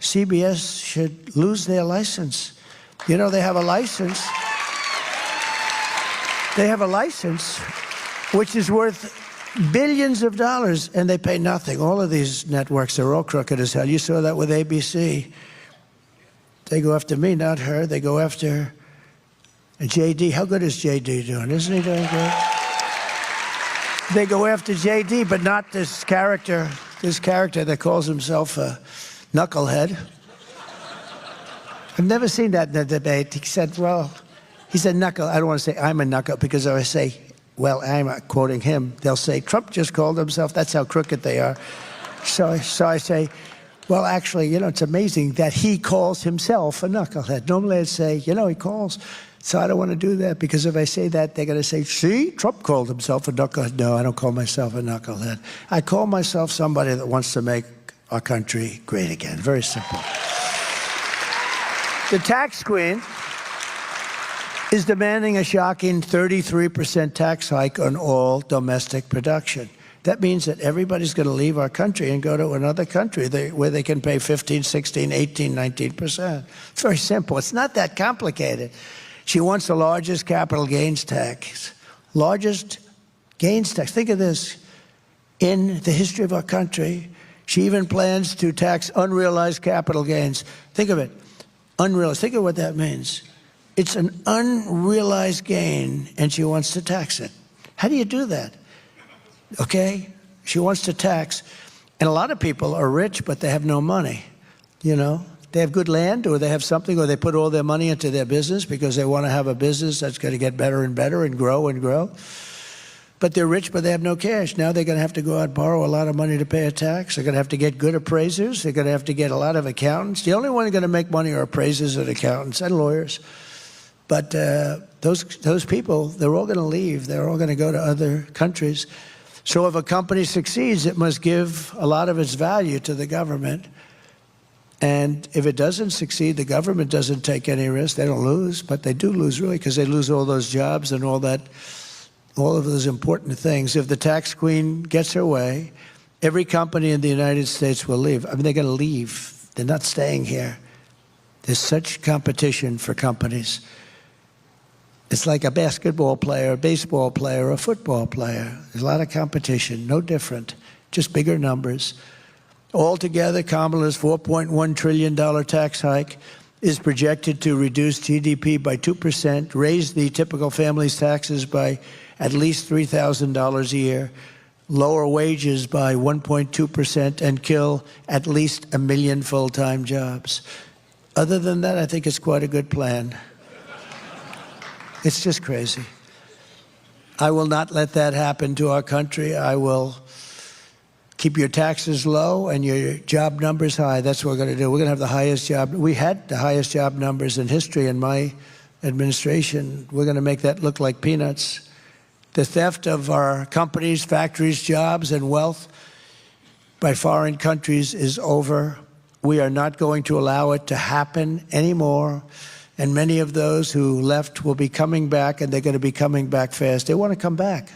CBS should lose their license. You know, they have a license. They have a license which is worth billions of dollars, and they pay nothing. All of these networks are all crooked as hell. You saw that with ABC. They go after me, not her. They go after JD. How good is JD doing? Isn't he doing good? They go after JD, but not this character that calls himself a knucklehead. I've never seen that in a debate. He said, knuckle. I don't want to say I'm a knuckle because if I say, well, I'm quoting him, they'll say, Trump just called himself. That's how crooked they are. So I say, well, actually, you know, it's amazing that he calls himself a knucklehead. Normally I'd say, you know, he calls. So I don't want to do that because if I say that, they're going to say, see, Trump called himself a knucklehead. No, I don't call myself a knucklehead. I call myself somebody that wants to make our country great again. Very simple. The tax queen is demanding a shocking 33% tax hike on all domestic production. That means that everybody's going to leave our country and go to another country where they can pay 15, 16, 18, 19%. It's very simple. It's not that complicated. She wants the largest capital gains tax. Largest gains tax. Think of this. In the history of our country, she even plans to tax unrealized capital gains. Think of it. Unrealized. Think of what that means. It's an unrealized gain, and she wants to tax it. How do you do that? Okay? She wants to tax. And a lot of people are rich, but they have no money, you know? They have good land, or they have something, or they put all their money into their business because they want to have a business that's going to get better and better and grow and grow. But they're rich, but they have no cash. Now they're going to have to go out and borrow a lot of money to pay a tax. They're going to have to get good appraisers. They're going to have to get a lot of accountants. The only one who's going to make money are appraisers and accountants and lawyers. But those people, they're all going to leave. They're all going to go to other countries. So if a company succeeds, it must give a lot of its value to the government. And if it doesn't succeed, the government doesn't take any risk. They don't lose, but they do lose really, because they lose all those jobs and all of those important things. If the tax queen gets her way, every company in the United States will leave. I mean, they're going to leave. They're not staying here. There's such competition for companies. It's like a basketball player, a baseball player, a football player. There's a lot of competition, no different, just bigger numbers. Altogether, Kamala's $4.1 trillion tax hike is projected to reduce GDP by 2%, raise the typical family's taxes by at least $3,000 a year, lower wages by 1.2%, and kill at least 1 million full-time jobs. Other than that, I think it's quite a good plan. It's just crazy. I will not let that happen to our country. I will keep your taxes low and your job numbers high. That's what we're going to do. We're going to have the highest job. We had the highest job numbers in history in my administration. We're going to make that look like peanuts. The theft of our companies, factories, jobs, and wealth by foreign countries is over. We are not going to allow it to happen anymore. And many of those who left will be coming back, and they're going to be coming back fast. They want to come back.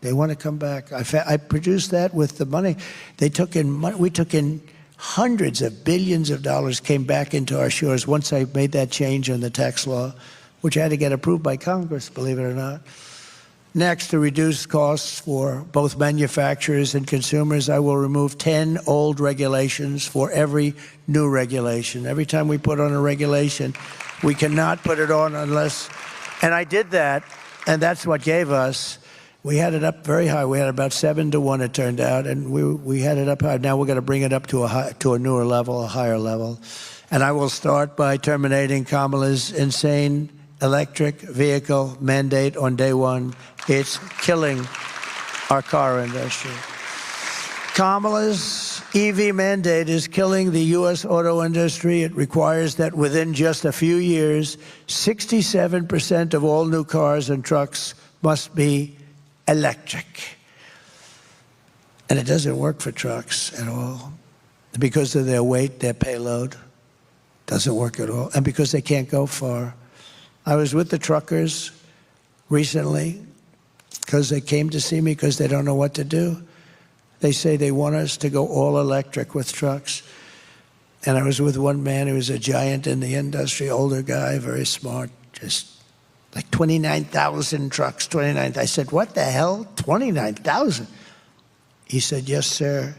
They want to come back. I produced that with the money. They took in money. We took in hundreds of billions of dollars came back into our shores once I made that change in the tax law, which had to get approved by Congress, believe it or not. Next, to reduce costs for both manufacturers and consumers, I will remove 10 old regulations for every new regulation. Every time we put on a regulation, we cannot put it on unless, and I did that, and that's what gave us, we had it up very high. We had about 7-1, it turned out, and we had it up high. Now we're going to bring it up to a newer level, a higher level. And I will start by terminating Kamala's insane electric vehicle mandate on day one. It's killing our car industry. Kamala's EV mandate is killing the U.S. auto industry. It requires that within just a few years, 67% of all new cars and trucks must be electric. And it doesn't work for trucks at all. Because of their weight, their payload, doesn't work at all. And because they can't go far. I was with the truckers recently because they came to see me because they don't know what to do. They say they want us to go all electric with trucks. And I was with one man who was a giant in the industry, older guy, very smart, just like 29,000 trucks, 29. I said, what the hell, 29,000? He said, yes, sir.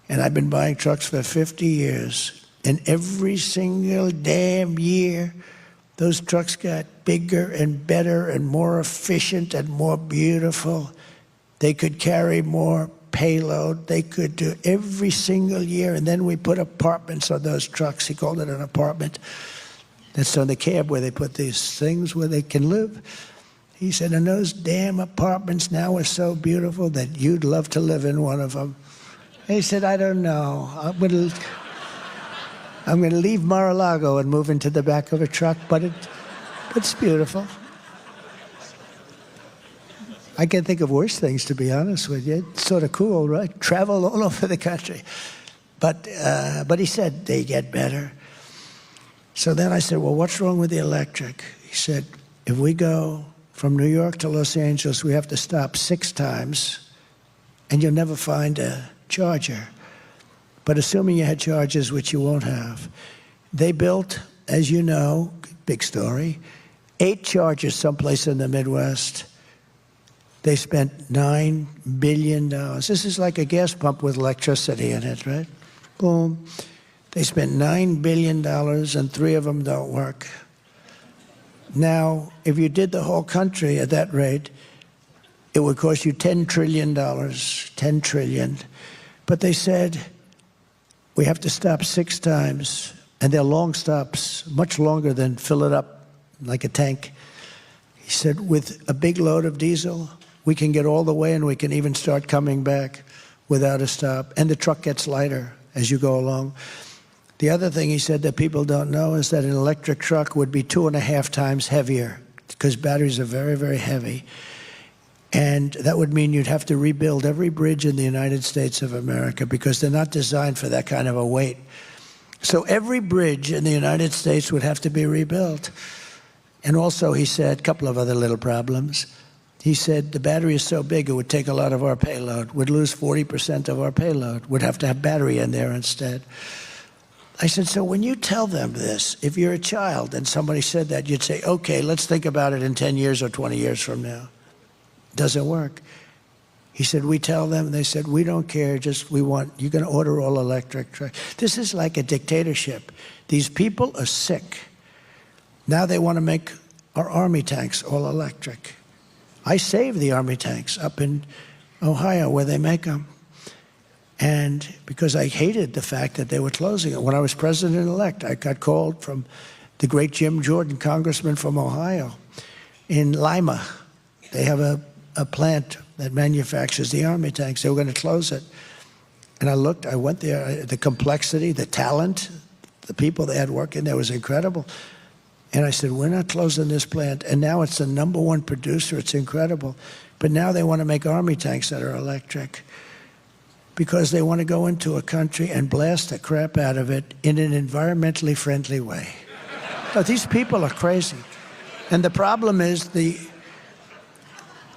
And I've been buying trucks for 50 years. And every single damn year, those trucks got bigger and better and more efficient and more beautiful. They could carry more payload. They could do every single year. And then we put apartments on those trucks. He called it an apartment. That's on the cab where they put these things where they can live. He said, and those damn apartments now are so beautiful that you'd love to live in one of them. And he said, I don't know. I'm going to leave Mar-a-Lago and move into the back of a truck, but it's beautiful. I can't think of worse things, to be honest with you. It's sort of cool, right? Travel all over the country. But he said, they get better. So then I said, well, what's wrong with the electric? He said, if we go from New York to Los Angeles, we have to stop 6 times, and you'll never find a charger. But assuming you had chargers, which you won't have, they built, as you know, big story, 8 chargers someplace in the Midwest. They spent $9 billion. This is like a gas pump with electricity in it, right? Boom. They spent $9 billion, and 3 of them don't work. Now, if you did the whole country at that rate, it would cost you $10 trillion, $10 trillion. But they said, we have to stop 6 times, and they're long stops, much longer than fill it up like a tank. He said, with a big load of diesel, we can get all the way, and we can even start coming back without a stop. And the truck gets lighter as you go along. The other thing he said that people don't know is that an electric truck would be 2.5 times heavier because batteries are very, very heavy. And that would mean you'd have to rebuild every bridge in the United States of America because they're not designed for that kind of a weight. So every bridge in the United States would have to be rebuilt. And also, he said, a couple of other little problems. He said the battery is so big it would take a lot of our payload. We'd lose 40% of our payload. We'd have to have battery in there instead. I said, so when you tell them this, if you're a child and somebody said that, you'd say, okay, let's think about it in 10 years or 20 years from now. Doesn't work. He said, we tell them, they said, we don't care, just we want, you're going to order all electric. This is like a dictatorship. These people are sick. Now they want to make our army tanks all electric. I saved the army tanks up in Ohio where they make them. And because I hated the fact that they were closing it. When I was president-elect, I got called from the great Jim Jordan, congressman from Ohio, in Lima. They have a plant that manufactures the army tanks. They were going to close it. And I looked, I went there, the complexity, the talent, the people they had working there was incredible. And I said, we're not closing this plant. And now it's the #1 producer. It's incredible. But now they want to make army tanks that are electric because they want to go into a country and blast the crap out of it in an environmentally friendly way. No, these people are crazy. And the problem is the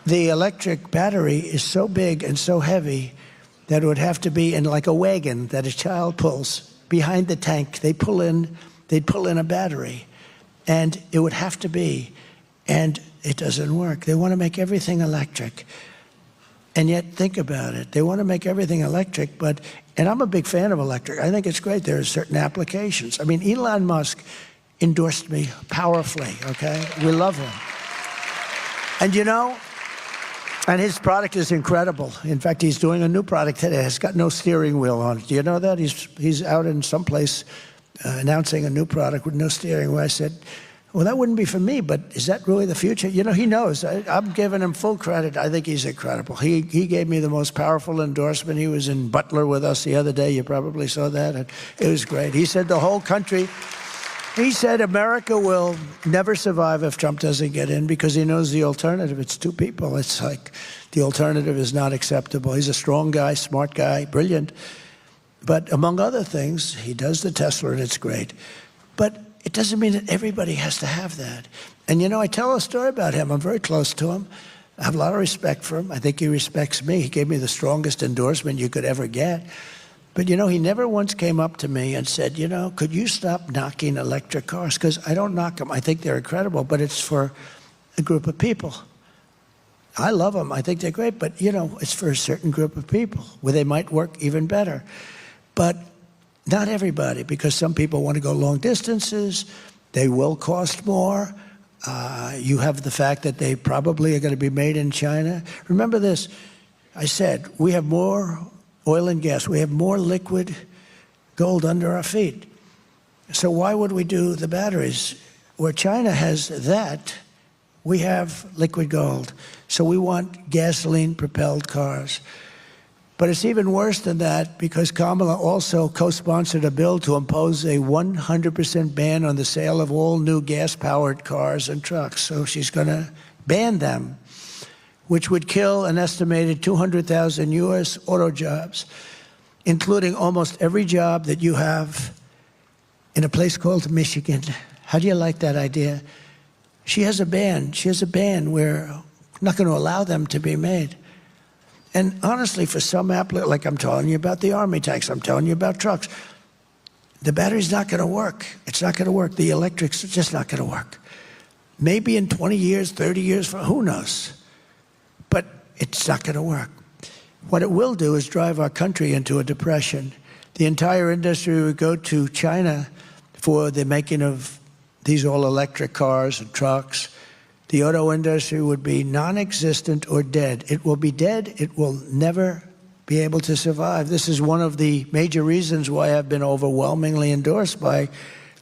electric battery is so big and so heavy that it would have to be in like a wagon that a child pulls behind the tank. They'd pull in a battery. And it would have to be, and it doesn't work. They want to make everything electric. And yet, think about it. They want to make everything electric, but, and I'm a big fan of electric. I think it's great. There are certain applications. I mean, Elon Musk endorsed me powerfully, okay? We love him. And you know, and his product is incredible. In fact, he's doing a new product today. It's got no steering wheel on it. Do you know that? He's out in some place announcing a new product with no steering wheel. I said, well, that wouldn't be for me, but is that really the future? You know, he knows. I'm giving him full credit. I think he's incredible. He gave me the most powerful endorsement. He was in Butler with us the other day. You probably saw that. And it was great. He said the whole country, he said America will never survive if Trump doesn't get in because he knows the alternative. It's two people. It's like the alternative is not acceptable. He's a strong guy, smart guy, brilliant. But among other things, he does the Tesla, and it's great. But it doesn't mean that everybody has to have that. And, you know, I tell a story about him. I'm very close to him. I have a lot of respect for him. I think he respects me. He gave me the strongest endorsement you could ever get. But, you know, he never once came up to me and said, you know, could you stop knocking electric cars? Because I don't knock them. I think they're incredible, but it's for a group of people. I love them. I think they're great. But, you know, it's for a certain group of people where they might work even better. But not everybody, because some people want to go long distances. They will cost more. You have the fact that they probably are going to be made in China. Remember this. I said, we have more oil and gas. We have more liquid gold under our feet. So why would we do the batteries? Where China has that, we have liquid gold. So we want gasoline-propelled cars. But it's even worse than that because Kamala also co-sponsored a bill to impose a 100% ban on the sale of all new gas-powered cars and trucks. So she's going to ban them, which would kill an estimated 200,000 U.S. auto jobs, including almost every job that you have in a place called Michigan. How do you like that idea? She has a ban. She has a ban where we're not going to allow them to be made. And honestly, for some like I'm telling you about the army tanks, I'm telling you about trucks, the battery's not going to work. It's not going to work. The electric's just not going to work. Maybe in 20 years, 30 years, who knows? But it's not going to work. What it will do is drive our country into a depression. The entire industry would go to China for the making of these all-electric cars and trucks. The auto industry would be non-existent or dead. It will be dead. It will never be able to survive. This is one of the major reasons why I've been overwhelmingly endorsed by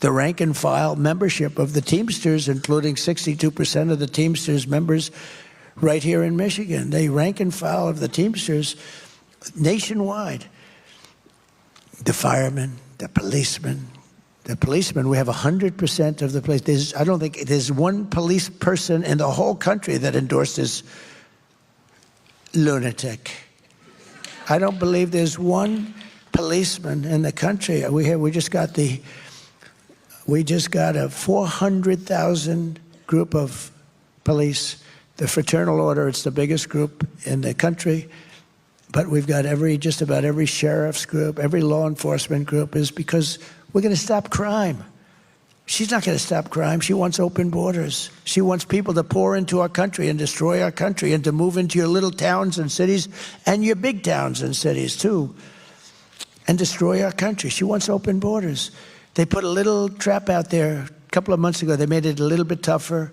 the rank and file membership of the Teamsters, including 62% of the Teamsters members right here in Michigan. The rank and file of the Teamsters nationwide. The firemen, the policemen. The policemen, we have 100% of the police. I don't think there's one police person in the whole country that endorses lunatic. I don't believe there's one policeman in the country. We just got a 400,000 group of police. The Fraternal Order, it's the biggest group in the country. But we've got just about every sheriff's group, every law enforcement group, is because we're going to stop crime. She's not going to stop crime. She wants open borders. She wants people to pour into our country and destroy our country and to move into your little towns and cities and your big towns and cities, too, and destroy our country. She wants open borders. They put a little trap out there a couple of months ago. They made it a little bit tougher.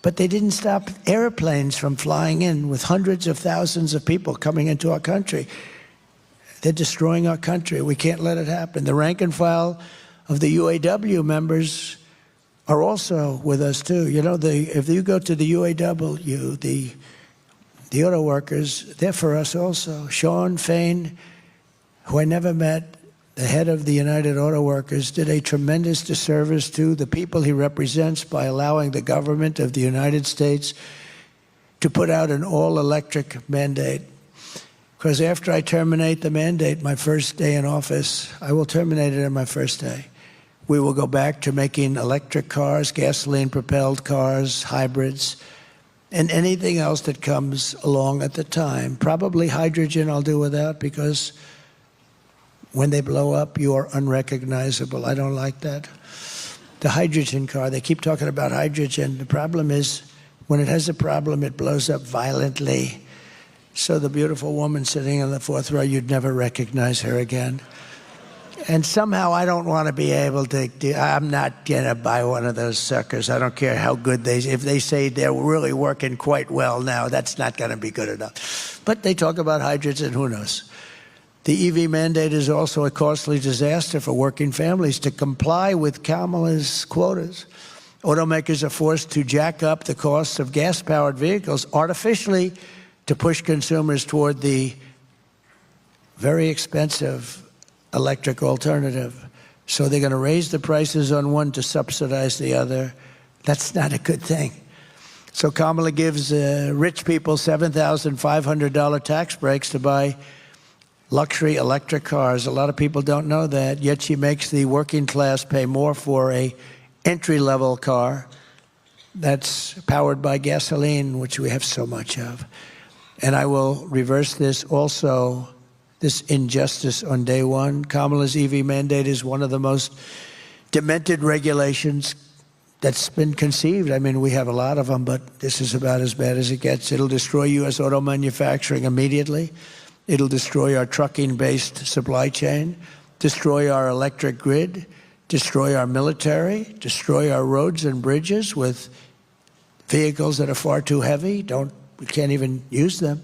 But they didn't stop airplanes from flying in with hundreds of thousands of people coming into our country. They're destroying our country. We can't let it happen. The rank and file of the UAW members are also with us, too. You know, if you go to the UAW, the auto workers, they're for us also. Sean Fain, who I never met, the head of the United Auto Workers, did a tremendous disservice to the people he represents by allowing the government of the United States to put out an all-electric mandate. Because after I terminate the mandate, my first day in office, I will terminate it on my first day. We will go back to making electric cars, gasoline-propelled cars, hybrids, and anything else that comes along at the time. Probably hydrogen I'll do without, because when they blow up, you are unrecognizable. I don't like that. The hydrogen car, they keep talking about hydrogen. The problem is, when it has a problem, it blows up violently. So the beautiful woman sitting in the fourth row, you'd never recognize her again. And somehow I don't want to be able to I'm not going to buy one of those suckers. I don't care how good if they say they're really working quite well now, that's not going to be good enough. But they talk about hydrogen, who knows? The EV mandate is also a costly disaster for working families. To comply with Kamala's quotas, automakers are forced to jack up the cost of gas-powered vehicles artificially to push consumers toward the very expensive electric alternative. So they're going to raise the prices on one to subsidize the other. That's not a good thing. So Kamala gives rich people $7,500 tax breaks to buy luxury electric cars. A lot of people don't know that, yet she makes the working class pay more for a entry-level car that's powered by gasoline, which we have so much of. And I will reverse this also, this injustice on day one. Kamala's EV mandate is one of the most demented regulations that's been conceived. I mean, we have a lot of them, but this is about as bad as it gets. It'll destroy U.S. auto manufacturing immediately. It'll destroy our trucking-based supply chain, destroy our electric grid, destroy our military, destroy our roads and bridges with vehicles that are far too heavy. We can't even use them.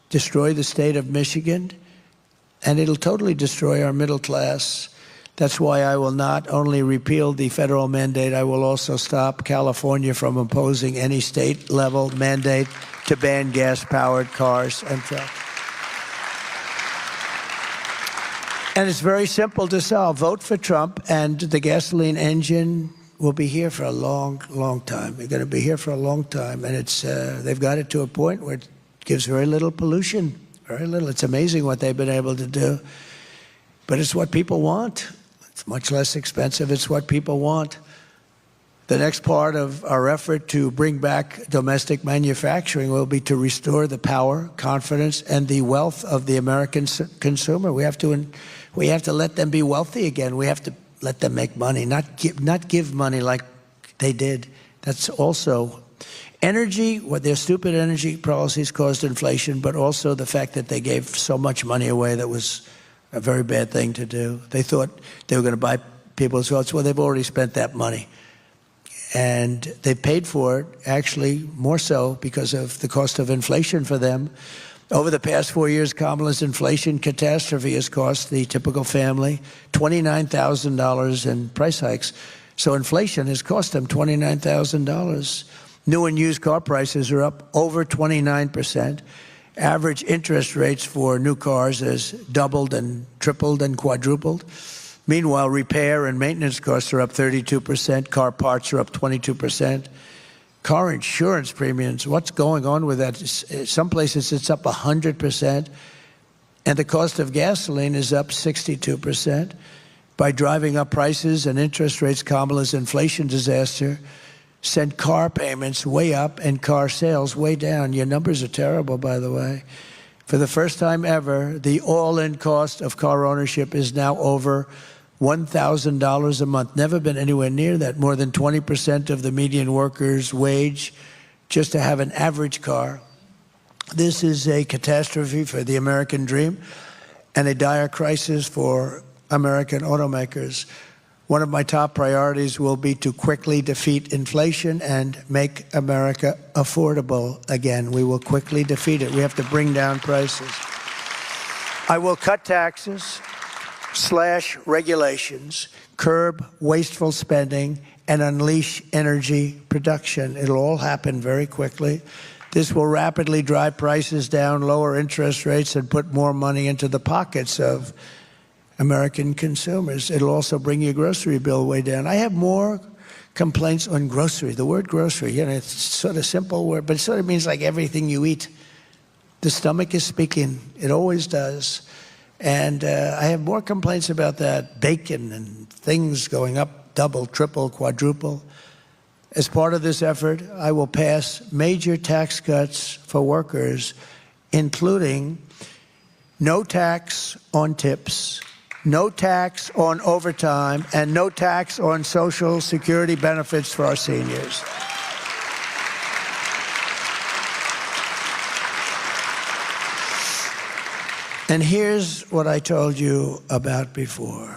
Destroy the state of Michigan, and it'll totally destroy our middle class. That's why I will not only repeal the federal mandate, I will also stop California from imposing any state-level mandate to ban gas-powered cars and trucks. And it's very simple to solve. Vote for Trump, and the gasoline engine will be here for a long, long time. They're going to be here for a long time, and they've got it to a point where it gives very little pollution, very little. It's amazing what they've been able to do, but it's what people want. It's much less expensive. It's what people want. The next part of our effort to bring back domestic manufacturing will be to restore the power, confidence, and the wealth of the American consumer. We have to let them be wealthy again. We have to let them make money, not give money like they did. That's also energy. What their stupid energy policies caused inflation, but also the fact that they gave so much money away that was a very bad thing to do. They thought they were going to buy people's votes. Well, they've already spent that money. And they've paid for it, actually, more so because of the cost of inflation for them. Over the past 4 years, Kamala's inflation catastrophe has cost the typical family $29,000 in price hikes. So inflation has cost them $29,000. New and used car prices are up over 29%. Average interest rates for new cars has doubled and tripled and quadrupled. Meanwhile, repair and maintenance costs are up 32%. Car parts are up 22%. car insurance premiums, what's going on with that? Some places it's up 100%, and the cost of gasoline is up 62%. By driving up prices and interest rates, Kamala's inflation disaster sent car payments way up and car sales way down. Your numbers are terrible, by the way. For the first time ever, the all-in cost of car ownership is now over $1,000 a month. Never been anywhere near that. More than 20% of the median worker's wage just to have an average car. This is a catastrophe for the American dream and a dire crisis for American automakers. One of my top priorities will be to quickly defeat inflation and make America affordable again. We will quickly defeat it. We have to bring down prices. I will cut taxes, slash regulations, curb wasteful spending, and unleash energy production. It'll all happen very quickly. This will rapidly drive prices down, lower interest rates, and put more money into the pockets of American consumers. It'll also bring your grocery bill way down. I have more complaints on grocery. The word grocery, you know, it's sort of simple word, but it sort of means like everything you eat. The stomach is speaking. It always does. And I have more complaints about that. Bacon and things going up double, triple, quadruple. As part of this effort, I will pass major tax cuts for workers, including no tax on tips, no tax on overtime, and no tax on Social Security benefits for our seniors. And here's what I told you about before.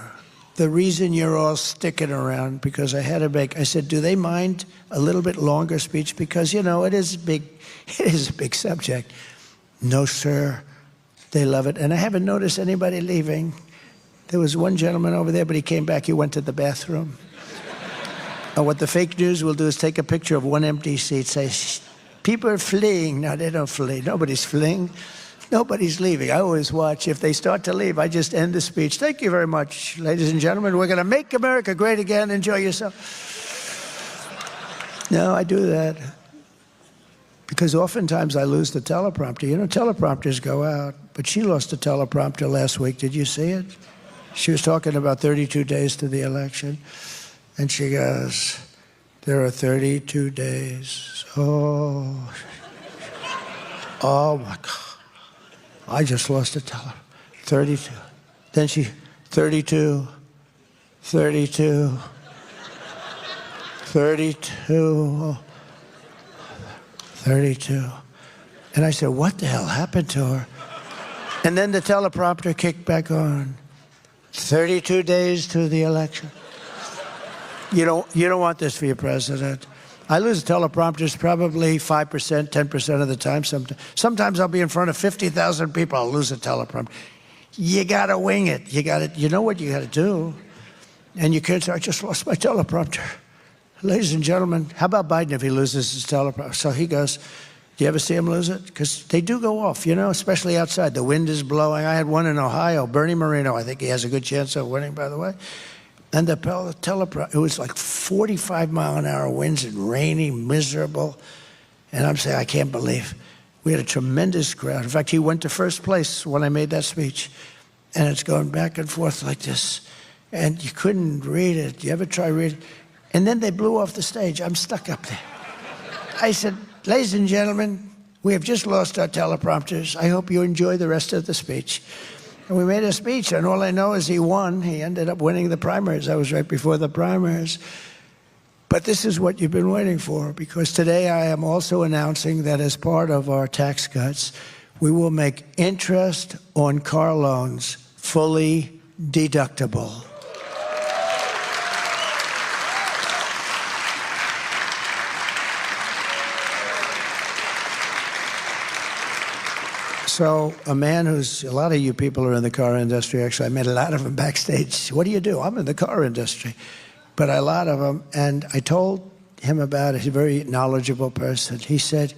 The reason you're all sticking around, because I said, do they mind a little bit longer speech? Because, you know, it is a big subject. No, sir. They love it. And I haven't noticed anybody leaving. There was one gentleman over there, but he came back. He went to the bathroom. And what the fake news will do is take a picture of one empty seat, say, people are fleeing. No, they don't flee. Nobody's fleeing. Nobody's leaving. I always watch. If they start to leave, I just end the speech. Thank you very much, ladies and gentlemen. We're going to make America great again. Enjoy yourself. No, I do that because oftentimes I lose the teleprompter. You know, teleprompters go out, but she lost the teleprompter last week. Did you see it? She was talking about 32 days to the election, and she goes, there are 32 days. Oh, my God. I just lost a teller. 32. Then she, 32, 32, 32, 32. And I said, what the hell happened to her? And then the teleprompter kicked back on. 32 days to the election. You don't want this for your president. I lose teleprompters probably 5%, 10% of the time. Sometimes I'll be in front of 50,000 people. I'll lose a teleprompter. You got to wing it. You know what you got to do. And you can't say, I just lost my teleprompter. Ladies and gentlemen, how about Biden if he loses his teleprompter? So he goes, do you ever see him lose it? Because they do go off, you know, especially outside. The wind is blowing. I had one in Ohio, Bernie Moreno. I think he has a good chance of winning, by the way. And the teleprompter, it was like 45-mile-an-hour winds and rainy, miserable. And I'm saying, I can't believe. We had a tremendous crowd. In fact, he went to first place when I made that speech. And it's going back and forth like this. And you couldn't read it. You ever try reading it? And then they blew off the stage. I'm stuck up there. I said, ladies and gentlemen, we have just lost our teleprompters. I hope you enjoy the rest of the speech. And we made a speech, and all I know is he won. He ended up winning the primaries. I was right before the primaries. But this is what you've been waiting for, because today I am also announcing that as part of our tax cuts, we will make interest on car loans fully deductible. So a man who's, a lot of you people are in the car industry, actually, I met a lot of them backstage. What do you do? I'm in the car industry. But a lot of them, and I told him about it. He's a very knowledgeable person. He said,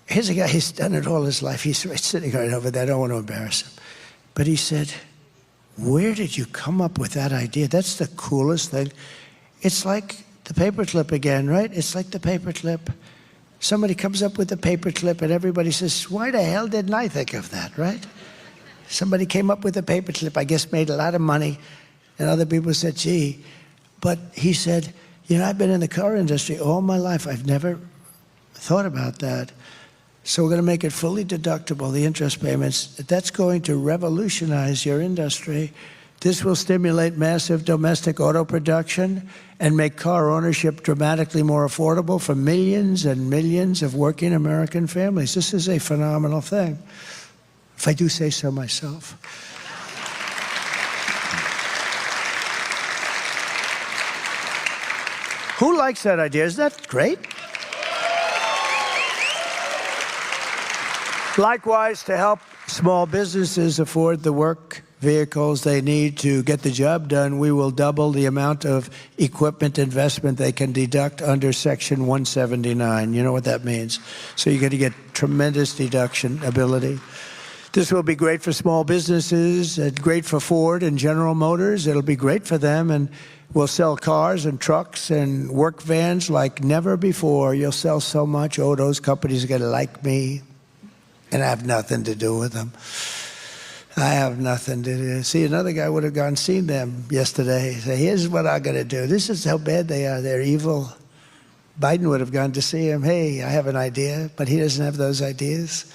here's a guy, he's done it all his life. He's sitting right over there. I don't want to embarrass him. But he said, where did you come up with that idea? That's the coolest thing. It's like the paperclip again, right? It's like the paperclip. Somebody comes up with the paperclip and everybody says, why the hell didn't I think of that, right? Somebody came up with a paperclip, I guess made a lot of money, and other people said, gee. But he said, you know, I've been in the car industry all my life. I've never thought about that. So we're going to make it fully deductible, the interest payments. That's going to revolutionize your industry. This will stimulate massive domestic auto production and make car ownership dramatically more affordable for millions and millions of working American families. This is a phenomenal thing, if I do say so myself. Who likes that idea? Isn't that great? Likewise, to help small businesses afford the work vehicles they need to get the job done, we will double the amount of equipment investment they can deduct under Section 179. You know what that means. So you're going to get tremendous deduction ability. This will be great for small businesses, great for Ford and General Motors. It'll be great for them, and we'll sell cars and trucks and work vans like never before. You'll sell so much. Oh, those companies are going to like me, and I have nothing to do with them. I have nothing to do. See, another guy would have gone seen them yesterday. Say, here's what I'm going to do. This is how bad they are. They're evil. Biden would have gone to see him. Hey, I have an idea, but he doesn't have those ideas.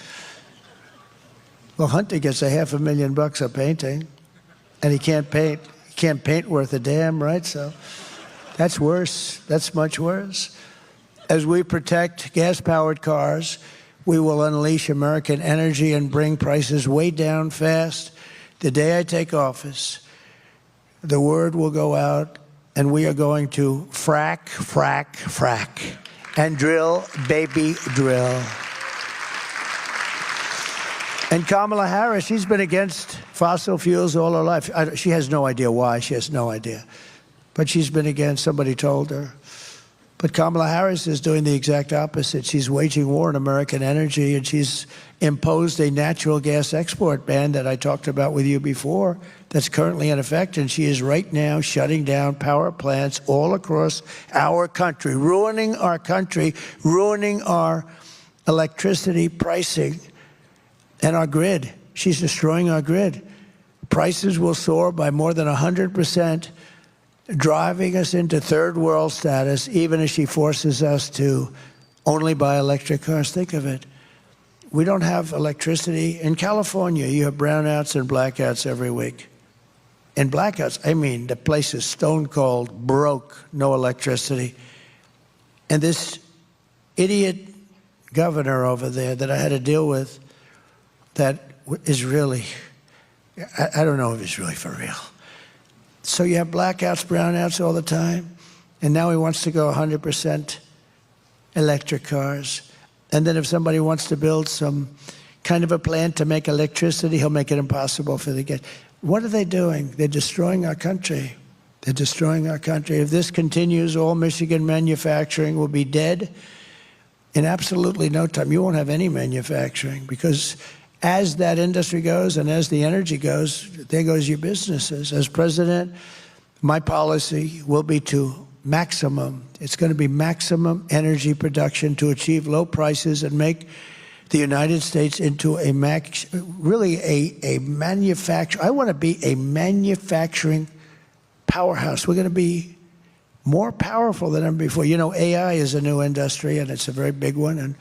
Well, Hunter gets $500,000 a painting, and he can't paint. He can't paint worth a damn, right? So that's worse. That's much worse. As we protect gas-powered cars, we will unleash American energy and bring prices way down fast. The day I take office, the word will go out, and we are going to frack, frack, frack, and drill, baby, drill. And Kamala Harris, she's been against fossil fuels all her life. She has no idea why. She has no idea. But she's been against, somebody told her. But Kamala Harris is doing the exact opposite. She's waging war on American energy, and she's imposed a natural gas export ban that I talked about with you before that's currently in effect, and she is right now shutting down power plants all across our country, ruining our country, ruining our electricity pricing and our grid. She's destroying our grid. Prices will soar by more than 100%, driving us into third world status, even as she forces us to only buy electric cars. Think of it. We don't have electricity. In California, you have brownouts and blackouts every week. In blackouts, I mean, the place is stone cold, broke, no electricity. And this idiot governor over there that I had to deal with, that is really, I don't know if he's really for real. So you have blackouts, brownouts all the time, and now he wants to go 100% electric cars. And then if somebody wants to build some kind of a plant to make electricity, he'll make it impossible for the gas. What are they doing? They're destroying our country. They're destroying our country. If this continues, all Michigan manufacturing will be dead in absolutely no time. You won't have any manufacturing, because as that industry goes and as the energy goes, there goes your businesses. As president, my policy will be to it's going to be maximum energy production to achieve low prices and make the United States into a manufacturer. I want to be a manufacturing powerhouse. We're going to be more powerful than ever before. You know, AI is a new industry, and it's a very big one. And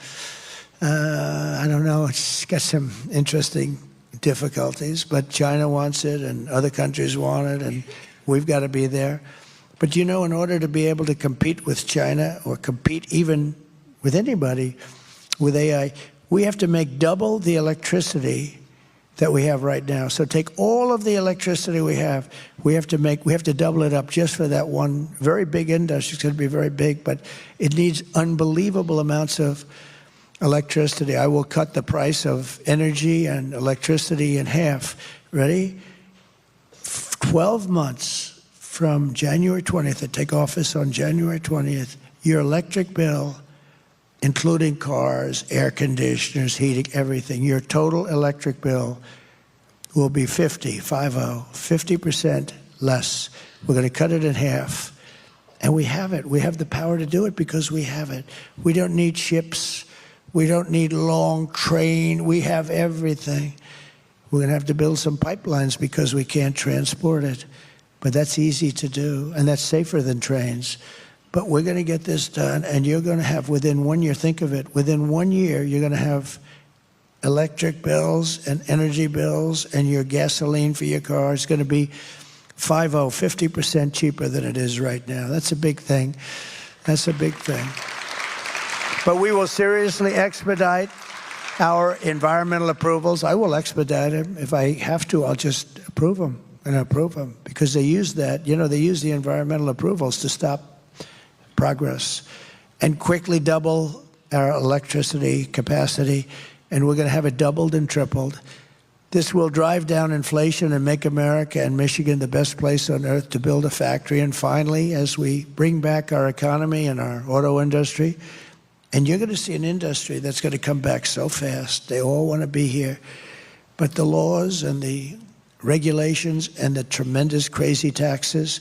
I don't know, it's got some interesting difficulties, but China wants it and other countries want it, and we've got to be there. But you know, in order to be able to compete with China or compete even with anybody with AI, we have to make double the electricity that we have right now. So take all of the electricity we have to double it up just for that one very big industry. It's going to be very big, but it needs unbelievable amounts of electricity. I will cut the price of energy and electricity in half. Ready? 12 months from January 20th, I take office on January 20th, your electric bill, including cars, air conditioners, heating, everything, your total electric bill will be 50% less. We're going to cut it in half. And we have it. We have the power to do it because we have it. We don't need ships. We don't need long train. We have everything. We're going to have to build some pipelines because we can't transport it. But that's easy to do, and that's safer than trains. But we're going to get this done, and you're going to have, within 1 year, think of it, within 1 year, you're going to have electric bills and energy bills, and your gasoline for your car is going to be 50% cheaper than it is right now. That's a big thing. That's a big thing. But we will seriously expedite our environmental approvals. I will expedite them. If I have to, I'll just approve them and approve them, because they use that. You know, they use the environmental approvals to stop progress and quickly double our electricity capacity, and we're going to have it doubled and tripled. This will drive down inflation and make America and Michigan the best place on earth to build a factory. And finally, as we bring back our economy and our auto industry, and you're going to see an industry that's going to come back so fast. They all want to be here. But the laws and the regulations and the tremendous crazy taxes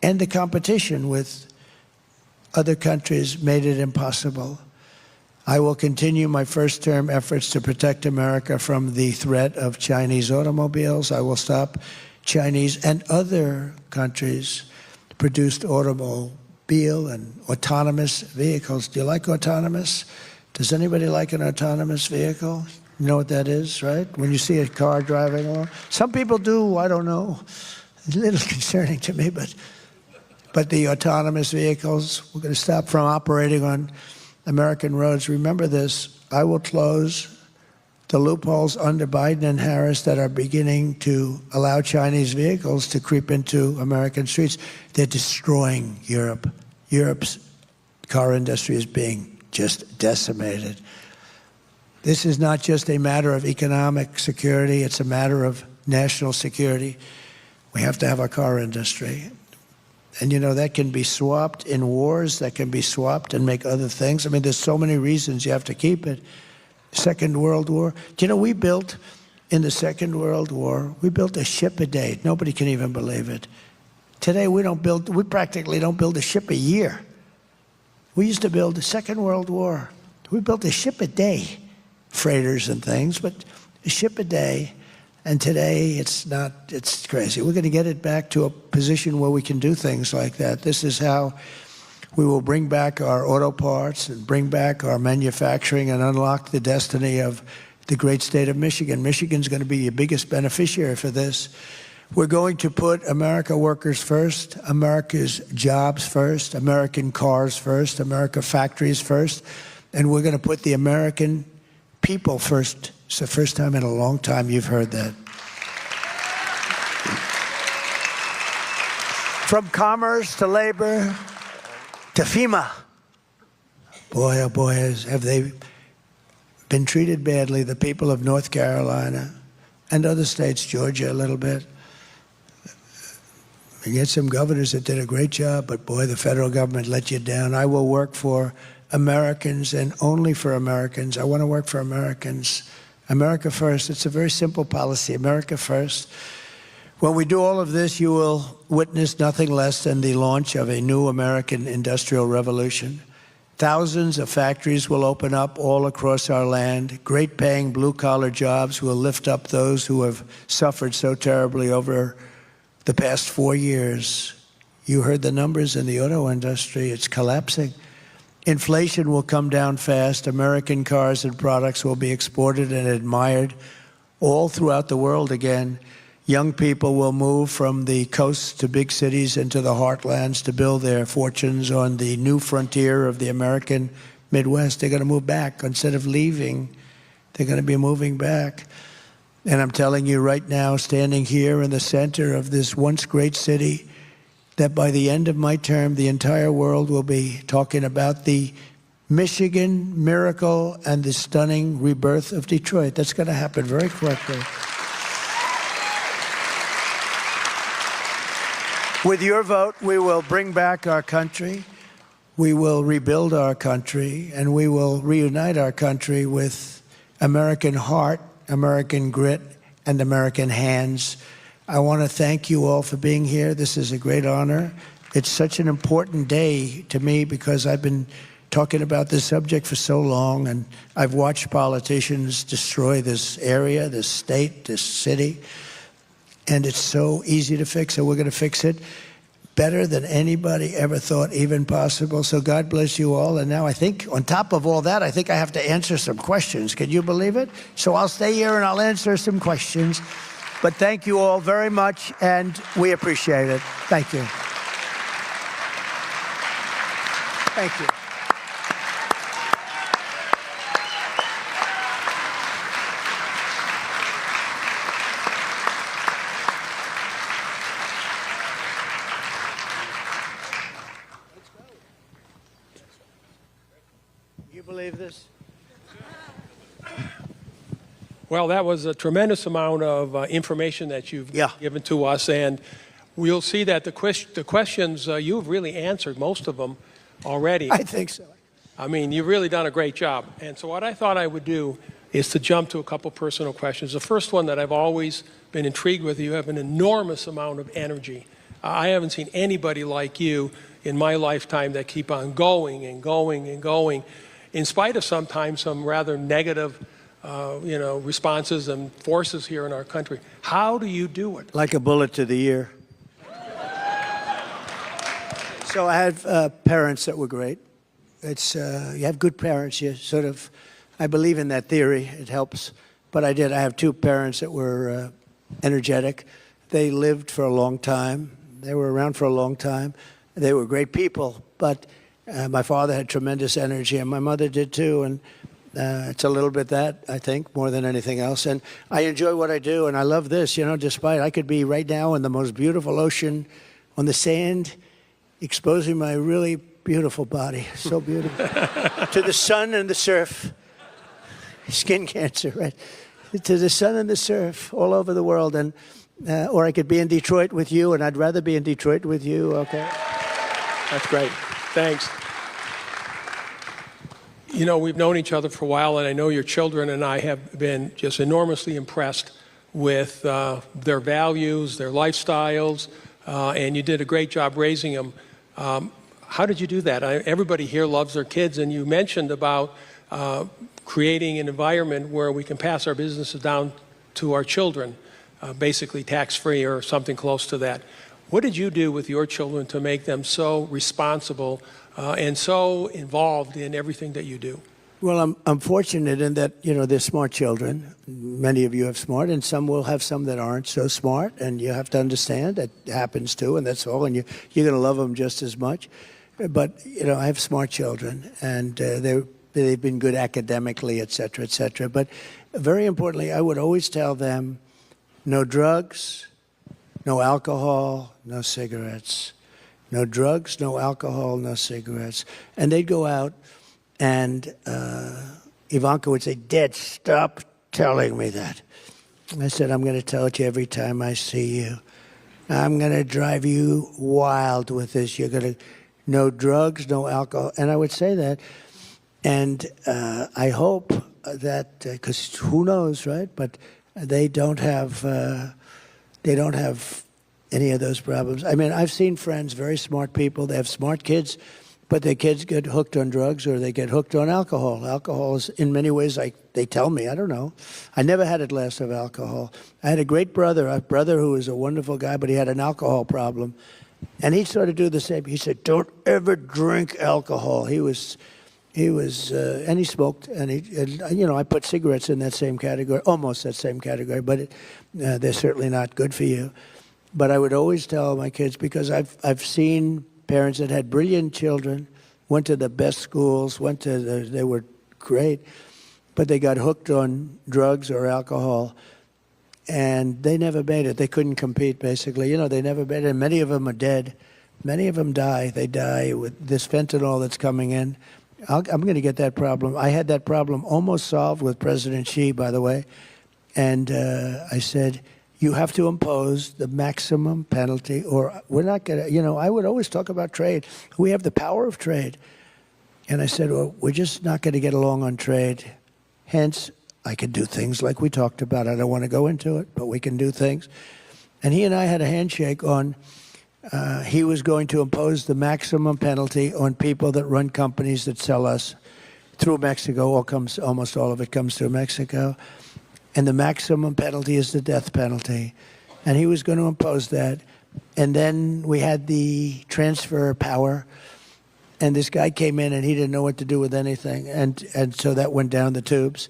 and the competition with other countries made it impossible. I will continue my first-term efforts to protect America from the threat of Chinese automobiles. I will stop Chinese and other countries produced automobile and autonomous vehicles. Do you like autonomous? Does anybody like an autonomous vehicle? You know what that is, right? When you see a car driving along. Some people do, I don't know. It's a little concerning to me, but the autonomous vehicles, we're going to stop from operating on American roads. Remember this, I will close the loopholes under Biden and Harris that are beginning to allow Chinese vehicles to creep into American streets. They're destroying Europe. Europe's car industry is being just decimated. This is not just a matter of economic security, it's a matter of national security. We have to have a car industry. And, you know, that can be swapped in wars, that can be swapped and make other things. I mean, there's so many reasons you have to keep it. Second World War. Do you know, we built, in the Second World War, we built a ship a day. Nobody can even believe it. Today, we practically don't build a ship a year. We used to build the Second World War. We built a ship a day, freighters and things, but a ship a day. And today, it's crazy. We're going to get it back to a position where we can do things like that. This is how we will bring back our auto parts and bring back our manufacturing and unlock the destiny of the great state of Michigan. Michigan's going to be the biggest beneficiary for this. We're going to put America workers first, America's jobs first, American cars first, America factories first, and we're going to put the American people first. It's the first time in a long time you've heard that. From commerce to labor to FEMA. Boy, oh boy, have they been treated badly, the people of North Carolina and other states, Georgia a little bit. We get some governors that did a great job, but boy, the federal government let you down. I will work for Americans and only for Americans. I want to work for Americans. America first. It's a very simple policy, America first. When we do all of this, you will witness nothing less than the launch of a new American industrial revolution. Thousands of factories will open up all across our land. Great paying blue-collar jobs will lift up those who have suffered so terribly over the past 4 years. You heard the numbers in the auto industry. It's collapsing. Inflation will come down fast. American cars and products will be exported and admired all throughout the world again. Young people will move from the coasts to big cities and to the heartlands to build their fortunes on the new frontier of the American Midwest. They're going to move back. Instead of leaving, they're going to be moving back. And I'm telling you right now, standing here in the center of this once great city, that by the end of my term, the entire world will be talking about the Michigan miracle and the stunning rebirth of Detroit. That's going to happen very quickly. With your vote, we will bring back our country, we will rebuild our country, and we will reunite our country with American heart, American grit, and American hands. I want to thank you all for being here. This is a great honor, It's such an important day to me because I've been talking about this subject for so long, and I've watched politicians destroy this area, this state, this city, and it's so easy to fix, and we're going to fix it better than anybody ever thought even possible. So God bless you all. And now I think on top of all that, I think I have to answer some questions. Can you believe it? So I'll stay here and I'll answer some questions. But thank you all very much, and we appreciate it. Thank you. Thank you. You believe this? Well, that was a tremendous amount of information that you've given to us, and we'll see that the questions, you've really answered most of them already. I think so. I mean, you've really done a great job. And so what I thought I would do is to jump to a couple personal questions. The first one that I've always been intrigued with, you have an enormous amount of energy. I haven't seen anybody like you in my lifetime that keep on going and going and going, in spite of sometimes some rather negative responses and forces here in our country. How do you do it? Like a bullet to the ear. So I had parents that were great. It's you have good parents, you sort of, I believe in that theory, it helps. But I have two parents that were energetic. They lived for a long time. They were around for a long time. They were great people, but my father had tremendous energy, and my mother did too, and it's a little bit that, I think, more than anything else. And I enjoy what I do, and I love this, despite I could be right now in the most beautiful ocean on the sand, exposing my really beautiful body, so beautiful, to the sun and the surf. Skin cancer, right? To the sun and the surf all over the world. And or I could be in Detroit with you, and I'd rather be in Detroit with you, okay? That's great. Thanks. We've known each other for a while, and I know your children and I have been just enormously impressed with their values, their lifestyles, and you did a great job raising them. How did you do that? Everybody here loves their kids, and you mentioned about creating an environment where we can pass our businesses down to our children, basically tax-free or something close to that. What did you do with your children to make them so responsible and so involved in everything that you do? Well, I'm fortunate in that, they're smart children. Many of you have smart, and some will have some that aren't so smart, and you have to understand that happens too, and that's all, and you're going to love them just as much. But, I have smart children, and they've been good academically, et cetera, et cetera. But very importantly, I would always tell them, no drugs, no alcohol, no cigarettes. No drugs, no alcohol, no cigarettes. And they'd go out, and Ivanka would say, Dad, stop telling me that. I said, I'm going to tell it to you every time I see you. I'm going to drive you wild with this. You're going to, no drugs, no alcohol. And I would say that. And I hope that, because who knows, right? But they don't have any of those problems. I mean, I've seen friends, very smart people, they have smart kids, but their kids get hooked on drugs or they get hooked on alcohol. Alcohol is, in many ways, like they tell me, I don't know. I never had a glass of alcohol. I had a brother who was a wonderful guy, but he had an alcohol problem. And he sort of do the same. He said, don't ever drink alcohol. He was, and he smoked, and I put cigarettes in that same category, almost that same category, but they're certainly not good for you. But I would always tell my kids, because I've seen parents that had brilliant children, went to the best schools, they were great, but they got hooked on drugs or alcohol, and they never made it. They couldn't compete, basically. They never made it, and many of them are dead. Many of them die. They die with this fentanyl that's coming in. I'm going to get that problem. I had that problem almost solved with President Xi, by the way, and I said, you have to impose the maximum penalty, or we're not going to, I would always talk about trade. We have the power of trade. And I said, well, we're just not going to get along on trade. Hence, I can do things like we talked about. I don't want to go into it, but we can do things. And he and I had a handshake on he was going to impose the maximum penalty on people that run companies that sell us through Mexico. Almost all of it comes through Mexico. And the maximum penalty is the death penalty. And he was going to impose that. And then we had the transfer power. And this guy came in and he didn't know what to do with anything. And so that went down the tubes.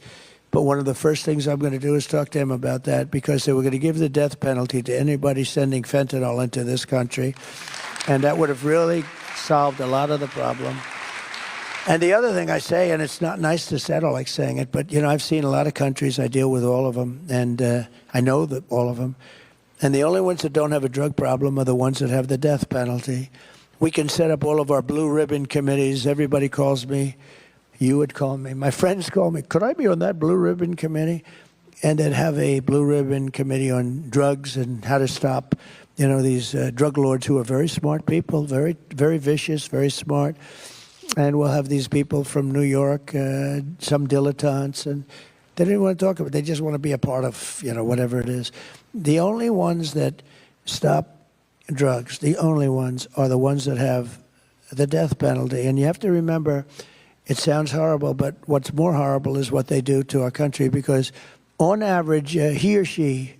But one of the first things I'm going to do is talk to him about that, because they were going to give the death penalty to anybody sending fentanyl into this country. And that would have really solved a lot of the problem. And the other thing I say, and it's not nice to say, I don't like saying it, but, you know, I've seen a lot of countries. I deal with all of them. And I know that all of them. And the only ones that don't have a drug problem are the ones that have the death penalty. We can set up all of our blue ribbon committees. Everybody calls me. You would call me. My friends call me. Could I be on that blue ribbon committee? And they'd have a blue ribbon committee on drugs and how to stop, you know, these drug lords who are very smart people, very, very vicious, very smart. And we'll have these people from New York, some dilettantes, and they didn't want to talk about it. They just want to be a part of, you know, whatever it is. The only ones that stop drugs, the only ones, are the ones that have the death penalty. And you have to remember, it sounds horrible, but what's more horrible is what they do to our country, because on average, he or she,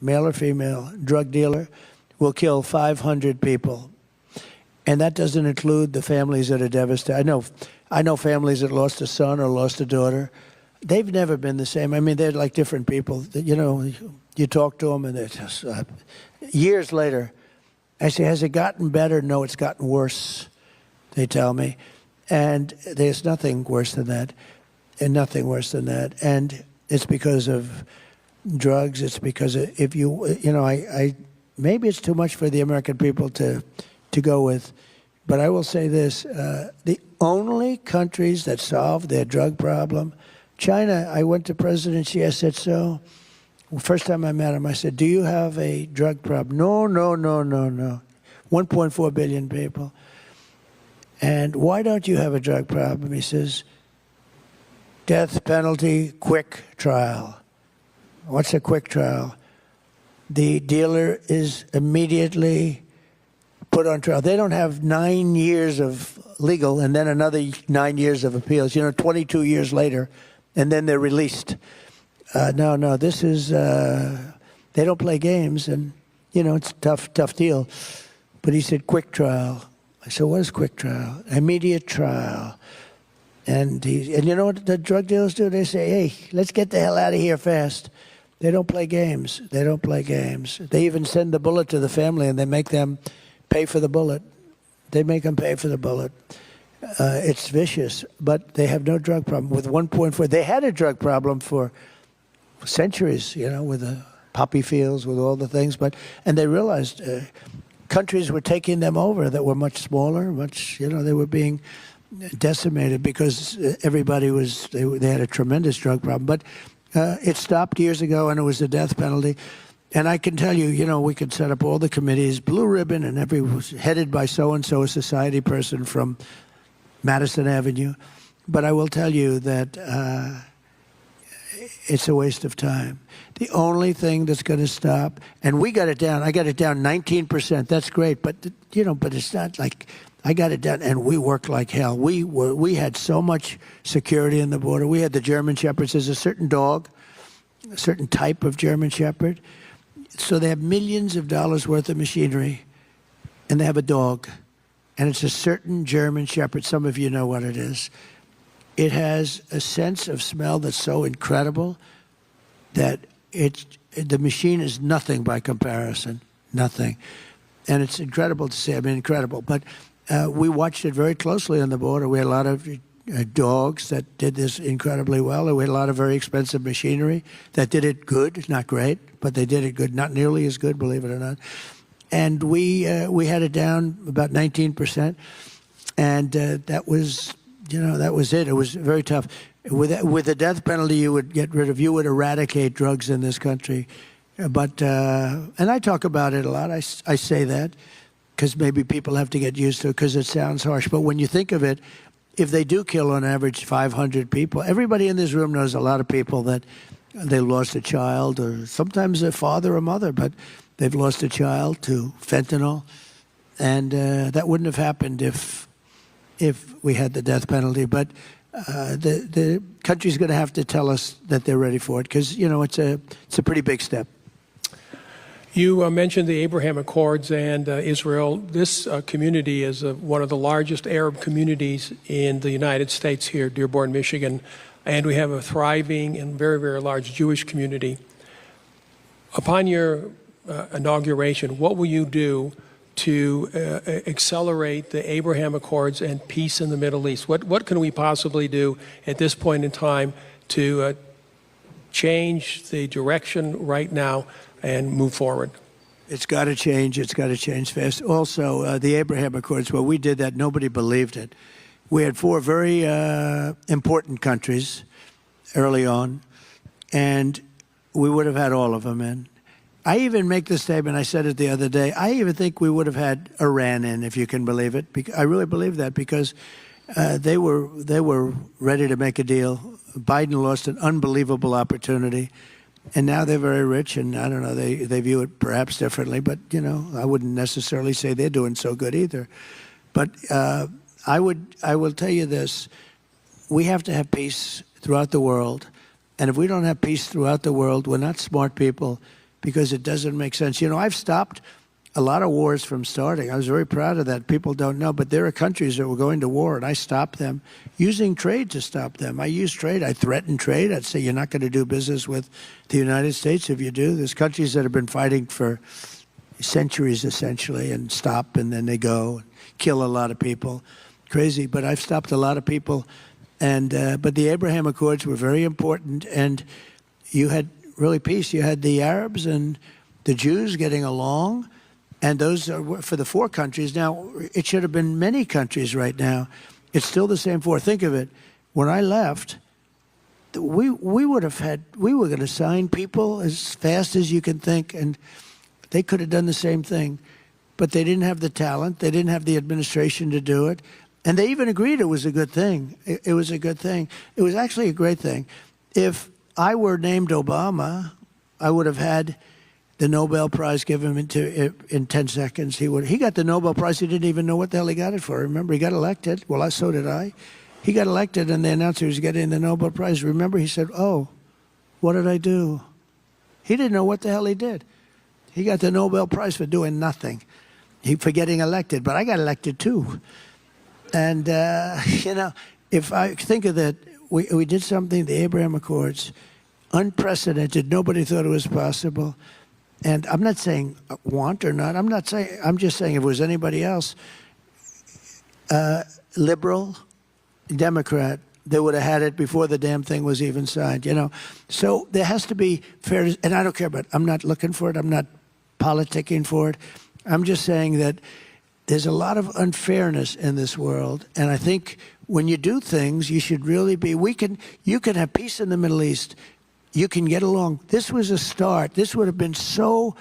male or female, drug dealer, will kill 500 people. And that doesn't include the families that are devastated. I know families that lost a son or lost a daughter. They've never been the same. I mean, they're like different people. You know, you talk to them and they're just, years later, I say, has it gotten better? No, it's gotten worse, they tell me. And there's nothing worse than that, and nothing worse than that. And it's because of drugs. It's because if you know, I maybe it's too much for the American people to go with, but I will say this: the only countries that solve their drug problem, China. I went to President Xi. I said, so. First time I met him, I said, do you have a drug problem? No, no, no, no, no. 1.4 billion people. And why don't you have a drug problem? He says, death penalty, quick trial. What's a quick trial? The dealer is immediately put on trial. They don't have 9 years of legal and then another 9 years of appeals, you know, 22 years later, and then they're released. No, this is, they don't play games, and, you know, it's a tough deal. But he said, quick trial. I said, what is quick trial? Immediate trial. And you know what the drug dealers do? They say, hey, let's get the hell out of here fast. They don't play games. They don't play games. They even send the bullet to the family, and they make them pay for the bullet. They make them pay for the bullet. It's vicious, but they have no drug problem. With 1.4, they had a drug problem for centuries, you know, with the poppy fields, with all the things. And they realized countries were taking them over that were much smaller, you know, they were being decimated because everybody was, they had a tremendous drug problem. But it stopped years ago, and it was the death penalty. And I can tell you, you know, we could set up all the committees, blue ribbon, and headed by so-and-so, a society person from Madison Avenue. But I will tell you that it's a waste of time. The only thing that's going to stop, and we got it down. I got it down 19%. That's great, but you know, but it's not like I got it down, and we worked like hell. We had so much security in the border. We had the German Shepherds. There's a certain dog, a certain type of German Shepherd. So they have millions of dollars worth of machinery, and they have a dog, and it's a certain German Shepherd. Some of you know what it is. It has a sense of smell that's so incredible that the machine is nothing by comparison, nothing. And it's incredible to see. I mean, incredible. But we watched it very closely on the border. We had a lot of dogs that did this incredibly well. And we had a lot of very expensive machinery that did it good, not great, but they did it good, not nearly as good, believe it or not. And we had it down about 19%, and that was, you know, that was it. It was very tough. With the death penalty, you would eradicate drugs in this country. But and I talk about it a lot. I say that because maybe people have to get used to it because it sounds harsh. But when you think of it, if they do kill on average 500 people, everybody in this room knows a lot of people that they lost a child, or sometimes a father or mother, but they've lost a child to fentanyl. And that wouldn't have happened if we had the death penalty. But the country's going to have to tell us that they're ready for it, because, you know, it's a pretty big step. You mentioned the Abraham Accords and Israel. This community is one of the largest Arab communities in the United States here, Dearborn, Michigan, and we have a thriving and very, very large Jewish community. Upon your inauguration, what will you do to accelerate the Abraham Accords and peace in the Middle East? What can we possibly do at this point in time to change the direction right now and move forward? It's got to change. It's got to change fast. Also, the Abraham Accords, well, we did that. Nobody believed it. We had 4 very important countries early on, and we would have had all of them in. I even make the statement, I said it the other day, I even think we would have had Iran in, if you can believe it. I really believe that, because they were ready to make a deal. Biden lost an unbelievable opportunity, and now they're very rich, and I don't know, they view it perhaps differently, but, you know, I wouldn't necessarily say they're doing so good either. But I will tell you this, we have to have peace throughout the world, and if we don't have peace throughout the world, we're not smart people, because it doesn't make sense. You know, I've stopped a lot of wars from starting. I was very proud of that. People don't know, but there are countries that were going to war, and I stopped them using trade to stop them. I used trade. I threatened trade. I'd say, you're not going to do business with the United States if you do. There's countries that have been fighting for centuries, essentially, and stop, and then they go and kill a lot of people. Crazy, but I've stopped a lot of people. And but the Abraham Accords were very important, and you had really peace. You had the Arabs and the Jews getting along, and those are for the 4 countries. Now, it should have been many countries right now. It's still the same 4. Think of it. When I left, we were going to sign people as fast as you can think, and they could have done the same thing. But they didn't have the talent. They didn't have the administration to do it. And they even agreed it was a good thing. It was a good thing. It was actually a great thing. If I were named Obama, I would have had the Nobel Prize given in 10 seconds. He got the Nobel Prize. He didn't even know what the hell he got it for. Remember, he got elected. Well, so did I. He got elected, and they announced he was getting the Nobel Prize. Remember, he said, "Oh, what did I do?" He didn't know what the hell he did. He got the Nobel Prize for doing nothing. For getting elected, but I got elected too. And, you know, if I think of that, we did something, the Abraham Accords, unprecedented. Nobody thought it was possible. And I'm not saying want or not. I'm just saying if it was anybody else, liberal, Democrat, they would have had it before the damn thing was even signed, you know. So there has to be fairness, and I don't care, but I'm not looking for it. I'm not politicking for it. I'm just saying that there's a lot of unfairness in this world, and I think when you do things, you should really be, you can have peace in the Middle East. You can get along. This was a start. This would have been so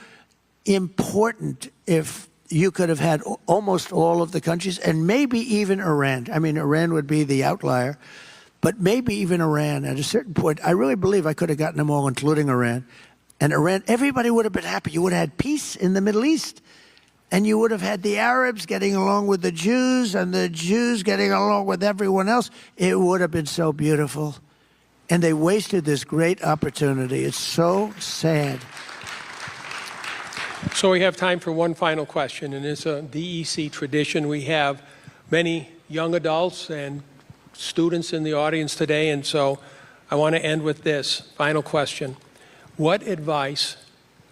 important if you could have had almost all of the countries, and maybe even Iran. I mean, Iran would be the outlier, but maybe even Iran. At a certain point, I really believe I could have gotten them all, including Iran. And Iran, everybody would have been happy. You would have had peace in the Middle East. And you would have had the Arabs getting along with the Jews and the Jews getting along with everyone else. It would have been so beautiful. And they wasted this great opportunity. It's so sad. So we have time for one final question, and it's a DEC tradition. We have many young adults and students in the audience today, and so I want to end with this final question. What advice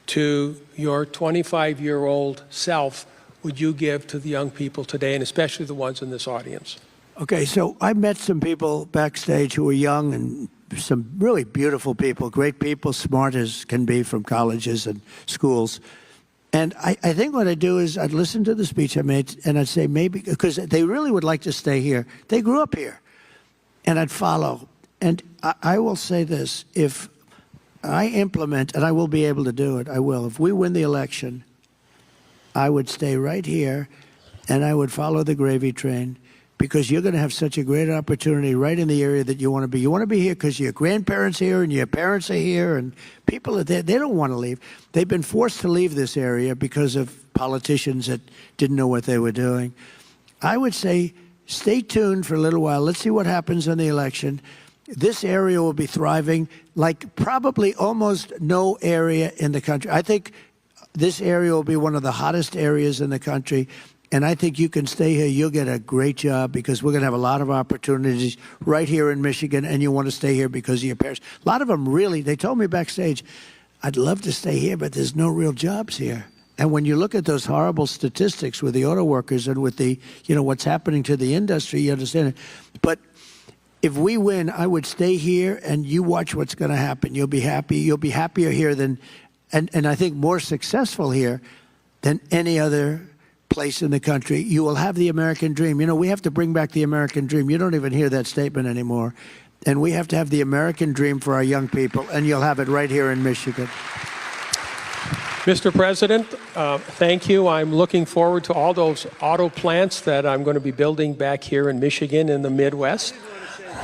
to your 25-year-old self would you give to the young people today, and especially the ones in this audience? Okay, so I met some people backstage who were young, and some really beautiful people, great people, smart as can be from colleges and schools. And I think what I'd do is I'd listen to the speech I made, and I'd say maybe, because they really would like to stay here. They grew up here. And I'd follow. And I will say this, if I implement, and I will be able to do it, I will. If we win the election, I would stay right here, and I would follow the gravy train, because you're going to have such a great opportunity right in the area that you want to be. You want to be here because your grandparents are here and your parents are here and people are there. They don't want to leave. They've been forced to leave this area because of politicians that didn't know what they were doing. I would say stay tuned for a little while. Let's see what happens in the election. This area will be thriving like probably almost no area in the country. I think this area will be one of the hottest areas in the country. And I think you can stay here. You'll get a great job because we're going to have a lot of opportunities right here in Michigan. And you want to stay here because of your parents. A lot of them really, they told me backstage, I'd love to stay here, but there's no real jobs here. And when you look at those horrible statistics with the auto workers and with the, what's happening to the industry, you understand it. But if we win, I would stay here and you watch what's going to happen. You'll be happy. You'll be happier here than, and I think more successful here than any other place in the country. You will have the American dream. We have to bring back the American dream. You don't even hear that statement anymore. And we have to have the American dream for our young people, and you'll have it right here in Michigan. Mr. President, thank you. I'm looking forward to all those auto plants that I'm going to be building back here in Michigan in the Midwest.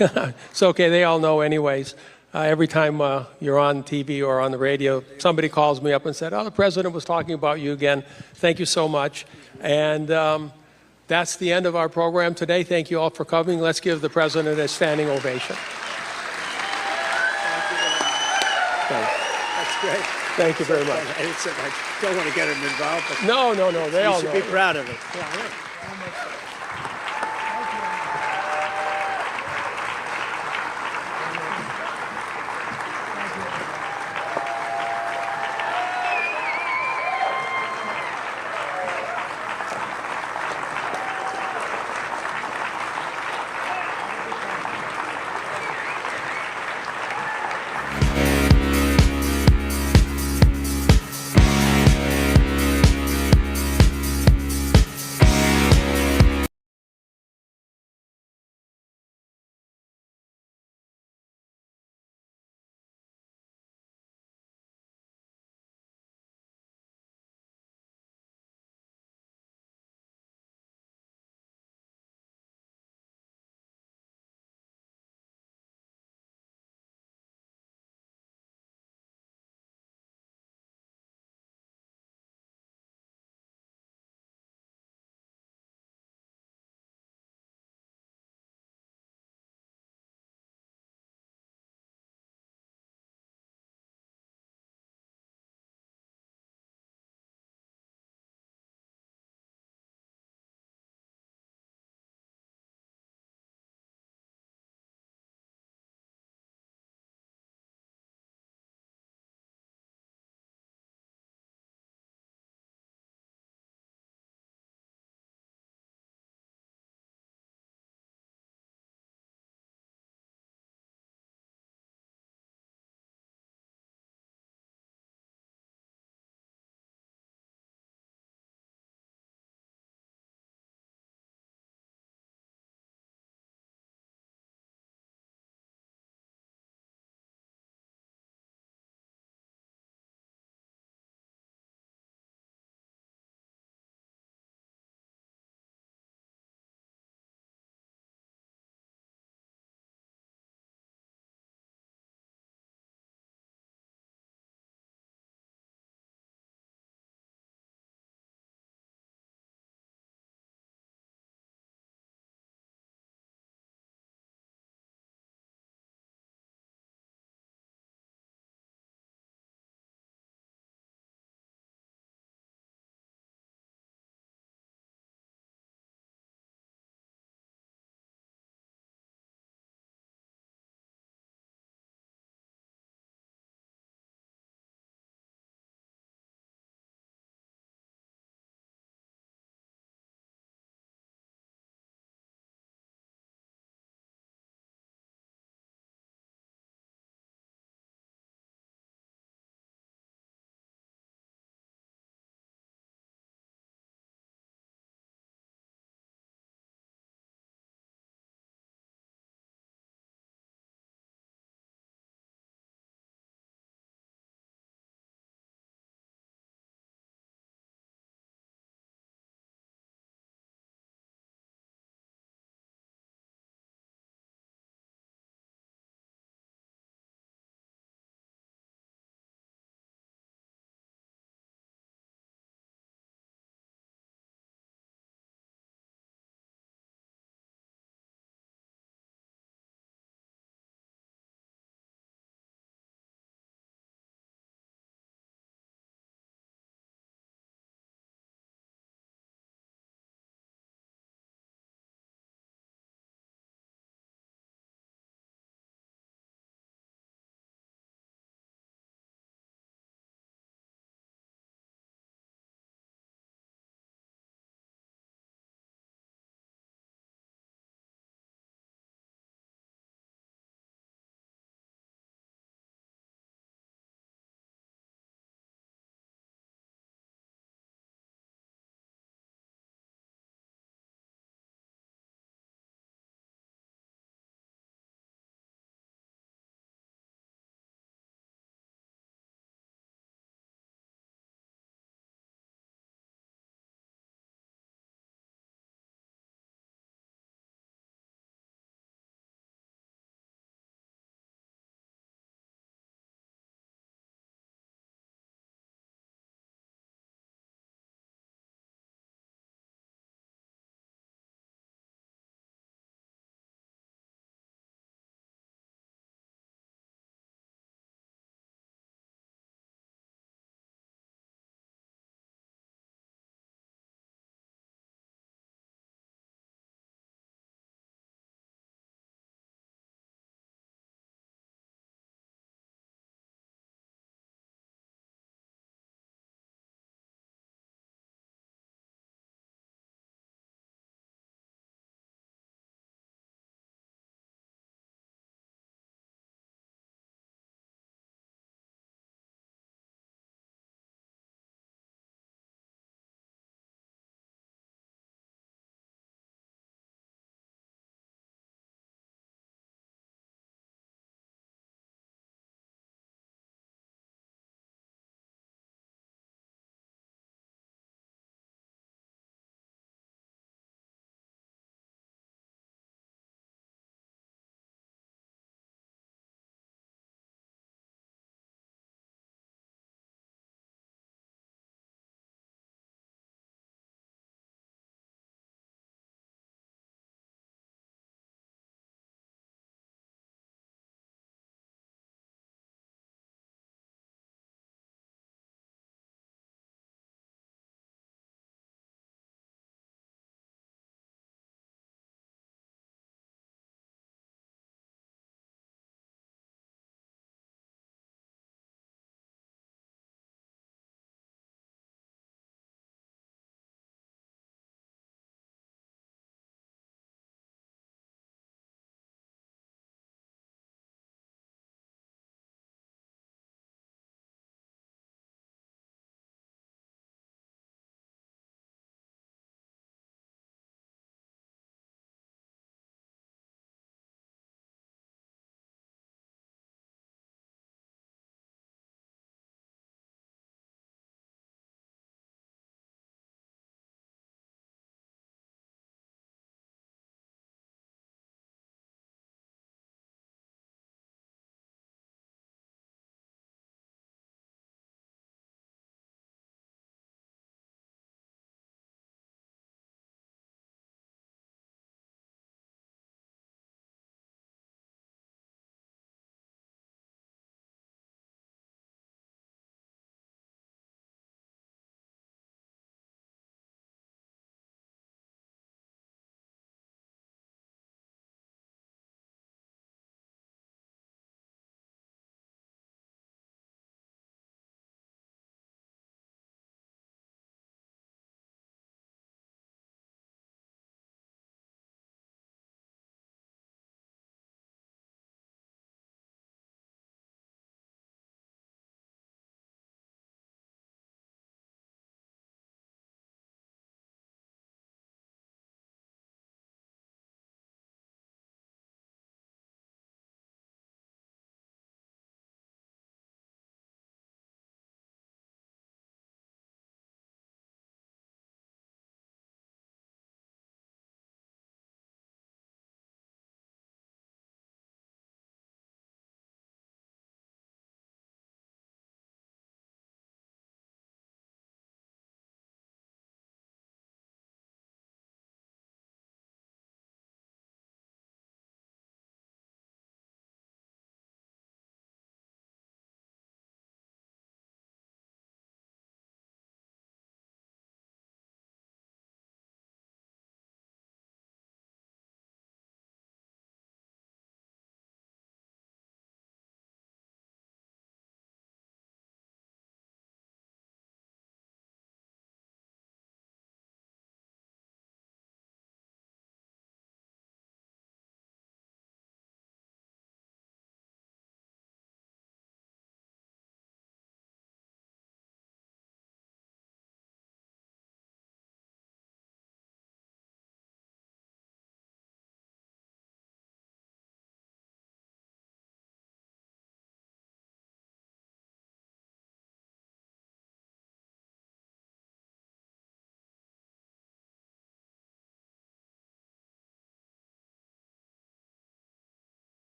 It's okay. They all know anyways. Every time you're on TV or on the radio, somebody calls me up and said, oh, the president was talking about you again. Thank you so much. And that's the end of our program today. Thank you all for coming. Let's give the president a standing ovation. That's great. Thank you very much. I don't want to get him involved, but no. They all know. You should be proud of it. Yeah,